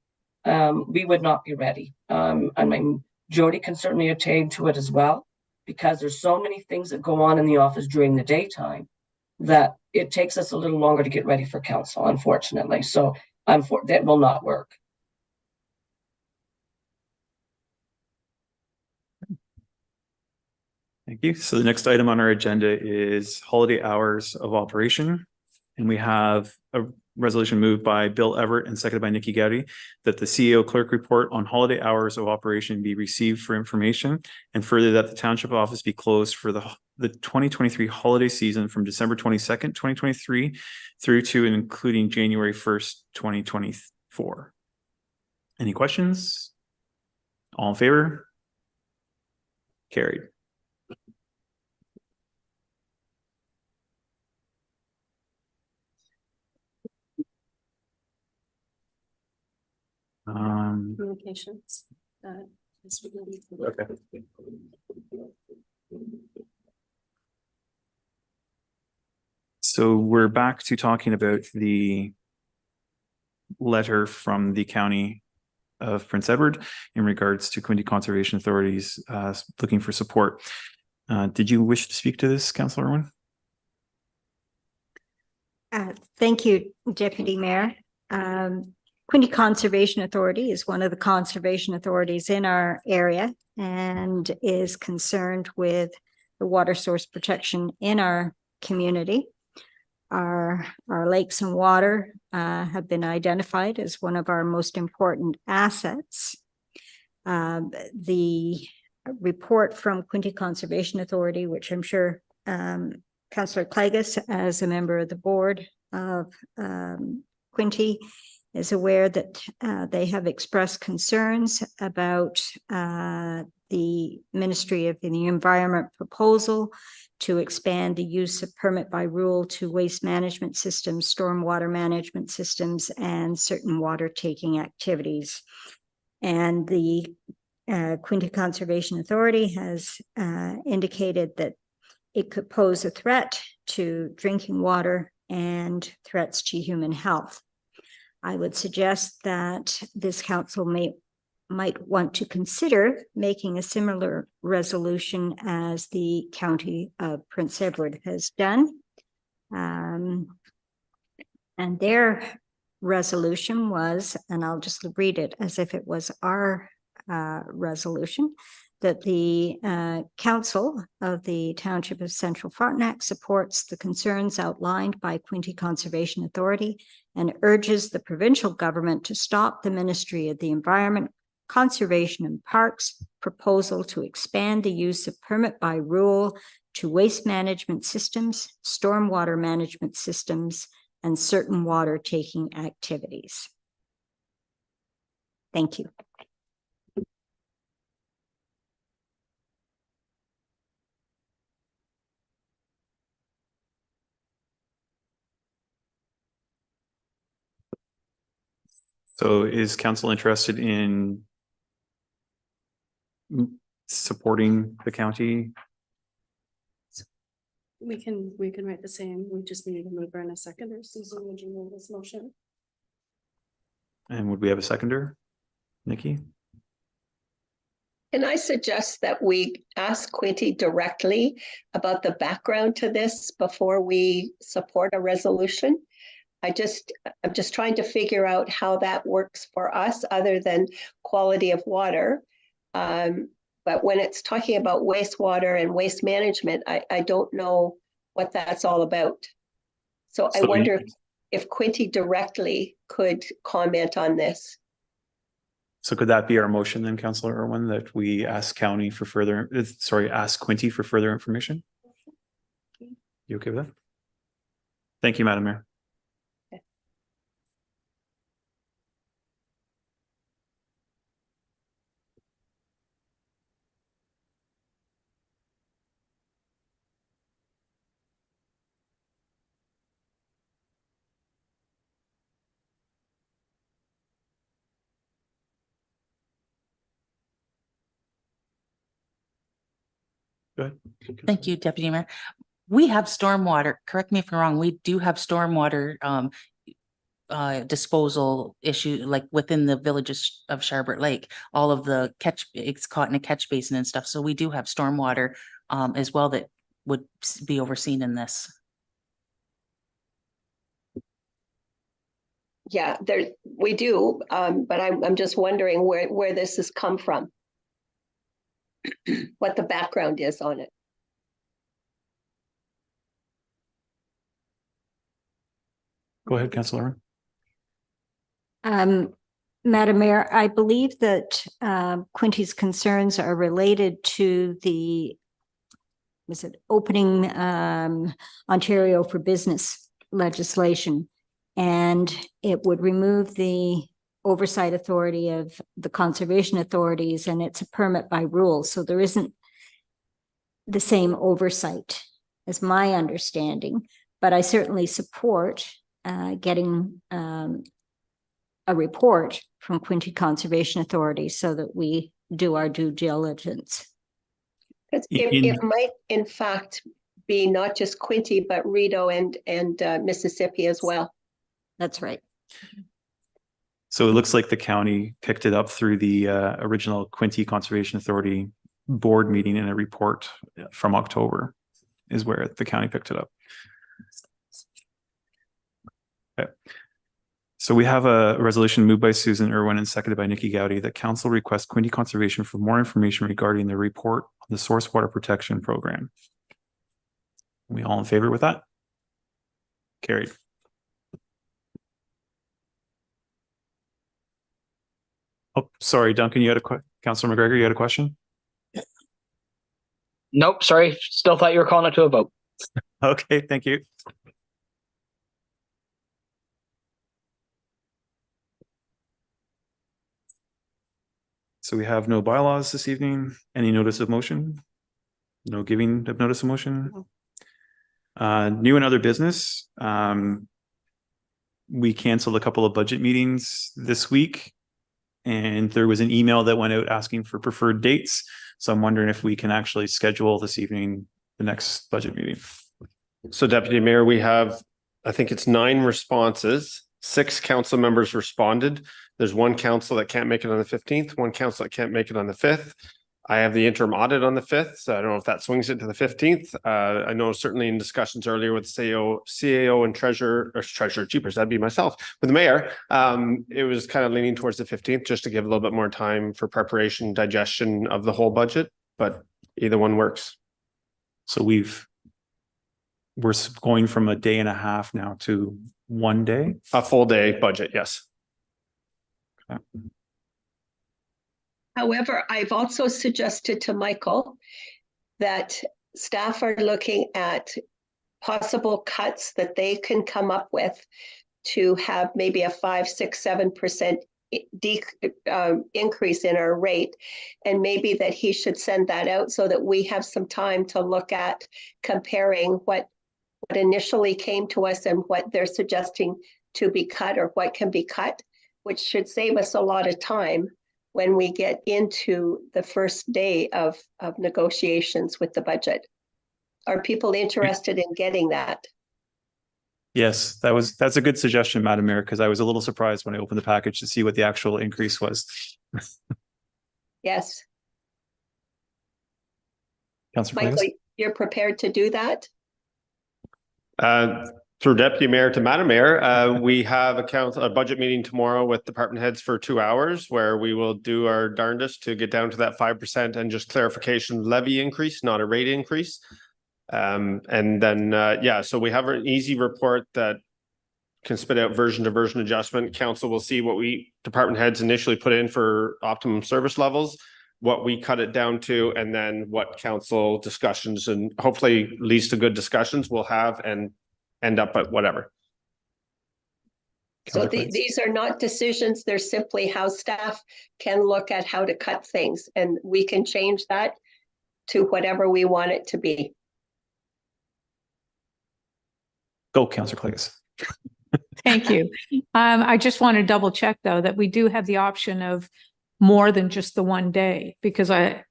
We would not be ready. I mean, Jody can certainly attain to it as well, because there's so many things that go on in the office during the daytime that it takes us a little longer to get ready for council, unfortunately. So that will not work. Thank you. So the next item on our agenda is holiday hours of operation. And we have a resolution moved by Bill Everett and seconded by Nikki Gowdy that the CEO clerk report on holiday hours of operation be received for information, and further that the township office be closed for the 2023 holiday season from December 22nd, 2023 through to and including January 1st, 2024. Any questions? All in favor? Carried. Communications. Okay. So we're back to talking about the letter from the County of Prince Edward in regards to Quinte Conservation Authorities looking for support. Did you wish to speak to this, Councillor Irwin? Thank you, Deputy Mayor. Quinte Conservation Authority is one of the conservation authorities in our area and is concerned with the water source protection in our community. Our lakes and water have been identified as one of our most important assets. The report from Quinte Conservation Authority, which I'm sure Councillor Klages, as a member of the board of Quinte, is aware that they have expressed concerns about the Ministry of the Environment proposal to expand the use of permit by rule to waste management systems, stormwater management systems, and certain water taking activities. And the Quinte Conservation Authority has indicated that it could pose a threat to drinking water and threats to human health. I would suggest that this council might want to consider making a similar resolution as the County of Prince Edward has done. And their resolution was, and I'll just read it as if it was our resolution, that the Council of the Township of Central Frontenac supports the concerns outlined by Quinte Conservation Authority and urges the provincial government to stop the Ministry of the Environment, Conservation and Parks proposal to expand the use of permit by rule to waste management systems, stormwater management systems, and certain water taking activities. Thank you. So is council interested in supporting the county? We can write the same. We just need a mover and a seconder. Susan, would you move this motion? And would we have a seconder? Nikki? Can I suggest that we ask Quinty directly about the background to this before we support a resolution? I'm just trying to figure out how that works for us other than quality of water. But when it's talking about wastewater and waste management, I don't know what that's all about. So I wonder if Quinty directly could comment on this. So could that be our motion then, Councillor Irwin, that we ask Quinty for further information? You okay with that? Thank you, Madam Mayor. Go ahead. Thank you, Deputy Mayor. We have stormwater, correct me if I'm wrong, we do have stormwater disposal issue, like within the villages of Sharbert Lake, all of the it's caught in a catch basin and stuff. So we do have stormwater as well that would be overseen in this. Yeah, we do, but I'm just wondering where this has come from. What the background is on it. Go ahead, Councillor. Madam Mayor, I believe that Quinty's concerns are related to the opening Ontario for Business legislation, and it would remove the oversight authority of the conservation authorities, and it's a permit by rule. So there isn't the same oversight as my understanding, but I certainly support getting a report from Quinty Conservation Authority so that we do our due diligence. It might, in fact, be not just Quinty, but Rideau and Mississippi as well. That's right. So it looks like the county picked it up through the original Quinty Conservation Authority board meeting in a report from October is where the county picked it up. Okay. So we have a resolution moved by Susan Irwin and seconded by Nikki Gowdy that council requests Quinty Conservation for more information regarding the report on the source water protection program. Are we all in favor with that? Carried. Oh, sorry, Duncan, you had Councillor McGregor, you had a question? Nope, sorry. Still thought you were calling it to a vote. Okay, thank you. So we have no bylaws this evening. Any notice of motion? No giving of notice of motion? New and other business. We canceled a couple of budget meetings this week. And there was an email that went out asking for preferred dates. So I'm wondering if we can actually schedule this evening the next budget meeting. So Deputy Mayor, we have, I think it's 9 responses. 6 council members responded. There's 1 council that can't make it on the 15th, 1 council that can't make it on the 5th. I have the interim audit on the 5th, so I don't know if that swings it to the 15th. I know certainly in discussions earlier with CAO and treasurer, jeepers, that'd be myself, with the mayor. It was kind of leaning towards the 15th just to give a little bit more time for preparation, digestion of the whole budget, but either one works. So we're going from a day and a half now to 1 day? A full day budget, yes. Okay. However, I've also suggested to Michael that staff are looking at possible cuts that they can come up with to have maybe a 5, 6, 7% increase in our rate. And maybe that he should send that out so that we have some time to look at comparing what initially came to us and what they're suggesting to be cut or what can be cut, which should save us a lot of time when we get into the first day of negotiations with the budget. Are people interested in getting that? Yes, that's a good suggestion, Madam Mayor, because I was a little surprised when I opened the package to see what the actual increase was. Yes. Councillor Michael, Flagus? you're prepared to do that? Through Deputy Mayor to Madam Mayor, we have a budget meeting tomorrow with department heads for 2 hours where we will do our darndest to get down to that 5% and just clarification levy increase, not a rate increase. And then, yeah, so we have an easy report that can spit out version to version adjustment. Council will see what we department heads initially put in for optimum service levels, what we cut it down to, and then what council discussions and hopefully leads to good discussions we'll have and end up at whatever. So these are not decisions, they're simply how staff can look at how to cut things, and we can change that to whatever we want it to be. Go, Councillor Clagus. Thank you. I just want to double check though, that we do have the option of more than just the one day, because I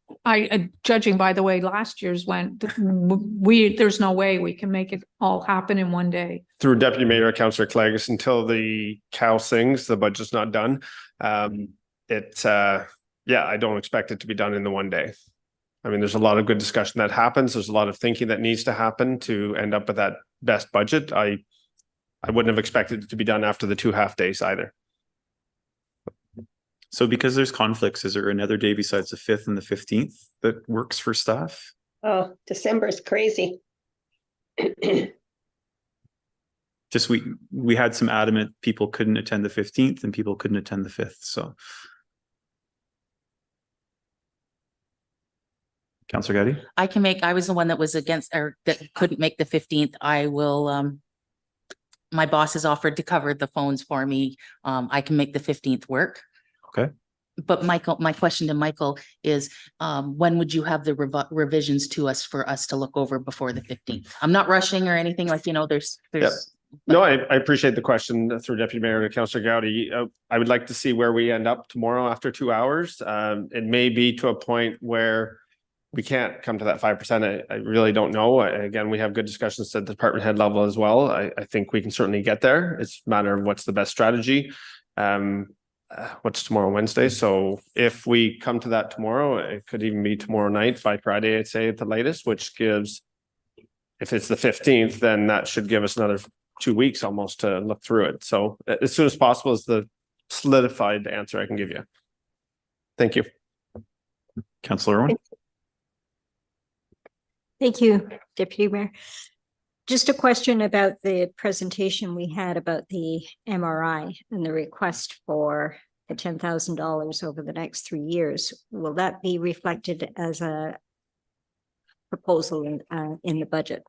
judging by the way last year's went, there's no way we can make it all happen in one day. Through Deputy Mayor, Councillor Clagus, until the cow sings, the budget's not done. Yeah, I don't expect it to be done in the one day. I mean, there's a lot of good discussion that happens. There's a lot of thinking that needs to happen to end up with that best budget. I wouldn't have expected it to be done after the 2 half days either. So because there's conflicts, is there another day besides the 5th and the 15th that works for staff? Oh, December is crazy. Just we had some adamant people couldn't attend the 15th and people couldn't attend the 5th. So Councillor Gaddy? I was the one that was against or that couldn't make the 15th. I will my boss has offered to cover the phones for me. I can make the 15th work. Okay. But Michael, my question to Michael is, when would you have the revisions to us for us to look over before the 15th? I'm not rushing or anything, like, you know, there's. Yep. No, I appreciate the question through Deputy Mayor to Councillor Gowdy. I would like to see where we end up tomorrow after 2 hours. It may be to a point where we can't come to that 5%. I really don't know. Again, we have good discussions at the department head level as well. I think we can certainly get there. It's a matter of what's the best strategy. What's tomorrow, Wednesday? So if we come to that tomorrow, it could even be tomorrow night, by Friday, I'd say at the latest, which gives, if it's the 15th, then that should give us another 2 weeks almost to look through it. So as soon as possible is the solidified answer I can give you. Thank you. Councillor Irwin? Thank you, Deputy Mayor. Just a question about the presentation we had about the MRI and the request for the $10,000 over the next 3 years. Will that be reflected as a proposal in the budget?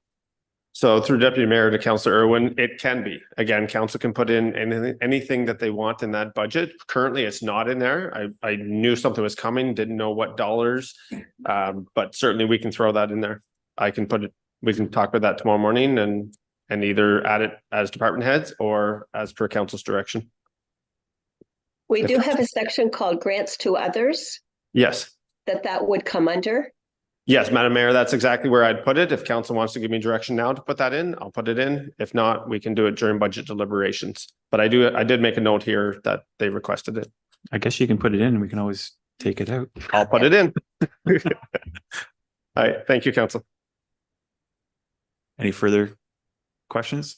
So through Deputy Mayor to Councillor Irwin, it can be. Again, council can put in anything that they want in that budget. Currently, it's not in there. I knew something was coming, didn't know what dollars, but certainly we can throw that in there. I can put it. We can talk about that tomorrow morning and either add it as department heads or as per council's direction. We do have a section called grants to others. Yes. That would come under. Yes, Madam Mayor, that's exactly where I'd put it. If council wants to give me direction now to put that in, I'll put it in. If not, we can do it during budget deliberations. But I did make a note here that they requested it. I guess you can put it in and we can always take it out. I'll put it in. All right. Thank you, council. Any further questions?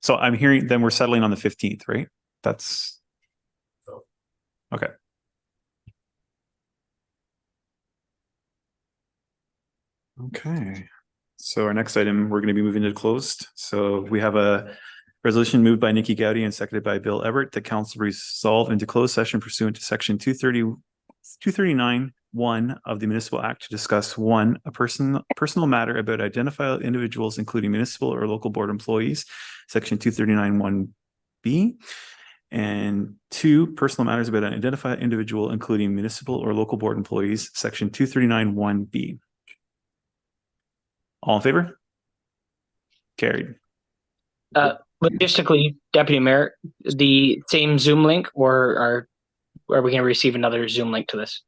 So I'm hearing then we're settling on the 15th, right? That's okay. Okay. So our next item, we're going to be moving to closed. So we have a resolution moved by Nikki Gowdy and seconded by Bill Everett that council resolve into closed session pursuant to section 239(1) of the Municipal Act to discuss 1, a personal matter about identifiable individuals, including municipal or local board employees, section 239(1)(b), and 2, personal matters about an identified individual, including municipal or local board employees, section 239(1)(b). All in favor? Carried. Logistically, Deputy Mayor, the same Zoom link, or are we going to receive another Zoom link to this?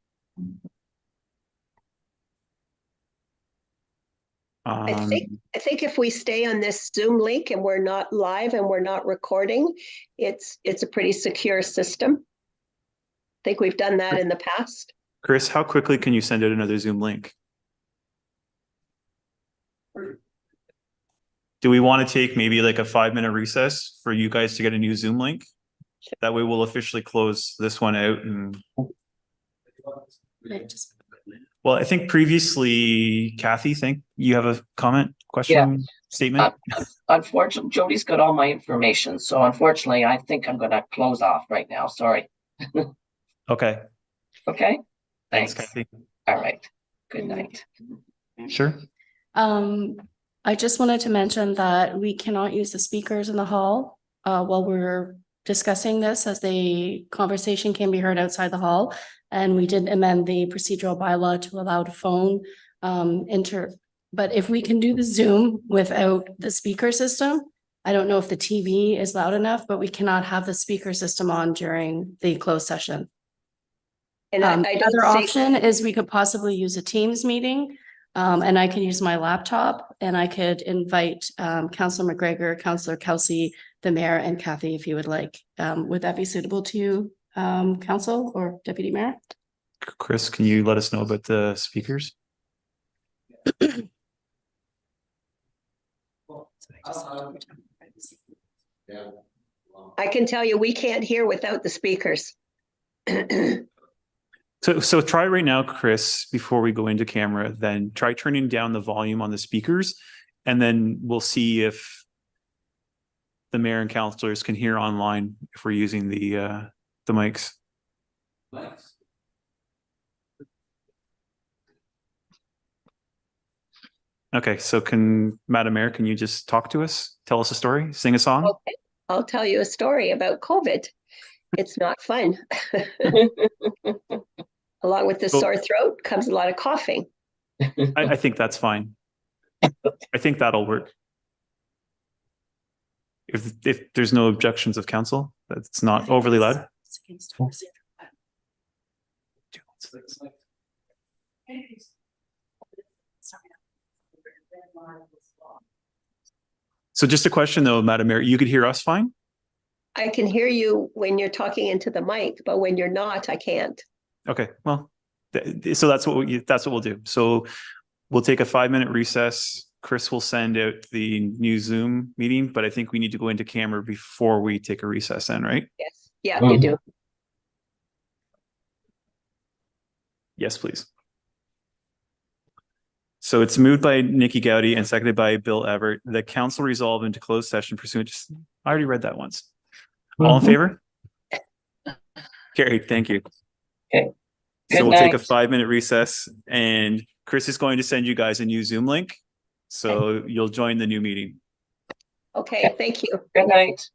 I think if we stay on this Zoom link and we're not live and we're not recording, it's a pretty secure system. I think we've done that in the past. Chris, how quickly can you send out another Zoom link? Do we want to take maybe like a 5-minute recess for you guys to get a new Zoom link? That way we'll officially close this one out. And well, I think previously, Kathy, think you have a comment, question, statement? Unfortunately, Jody's got all my information, so unfortunately, I think I'm gonna close off right now, sorry. Okay. Okay? Thanks, Kathy. All right, good night. Sure. I just wanted to mention that we cannot use the speakers in the hall while we're discussing this, as the conversation can be heard outside the hall. And we did amend the procedural bylaw to allow the phone but if we can do the Zoom without the speaker system, I don't know if the TV is loud enough, but we cannot have the speaker system on during the closed session. And Other option is we could possibly use a Teams meeting, and I can use my laptop, and I could invite Councillor McGregor, Councillor Kelsey, the mayor, and Kathy if you would like. Would that be suitable to you, Council or Deputy Mayor? Chris, can you let us know about the speakers? I can tell you we can't hear without the speakers. So try right now, Chris, before we go into camera, then try turning down the volume on the speakers, and then we'll see if the mayor and councillors can hear online if we're using the mics. Okay, so Madam Mayor, can you just talk to us? Tell us a story, sing a song? Okay, I'll tell you a story about COVID. It's not fun. Along with the sore throat comes a lot of coughing. I think that's fine. I think that'll work. If there's no objections of council, that's not overly loud. So just a question though, Madam Mayor, you could hear us fine? I can hear you when you're talking into the mic, but when you're not, I can't. Okay, well, so that's what we'll do. So we'll take a 5-minute recess. Chris will send out the new Zoom meeting, but I think we need to go into camera before we take a recess then, right? Yes, yeah, you do. Yes, please. So it's moved by Nikki Gowdy and seconded by Bill Everett. The council resolved into closed session pursuant. I already read that once. All in favor? Carried. Thank you. Okay. So we'll take a 5-minute recess, and Chris is going to send you guys a new Zoom link. So you'll join the new meeting. Okay, thank you. Good night.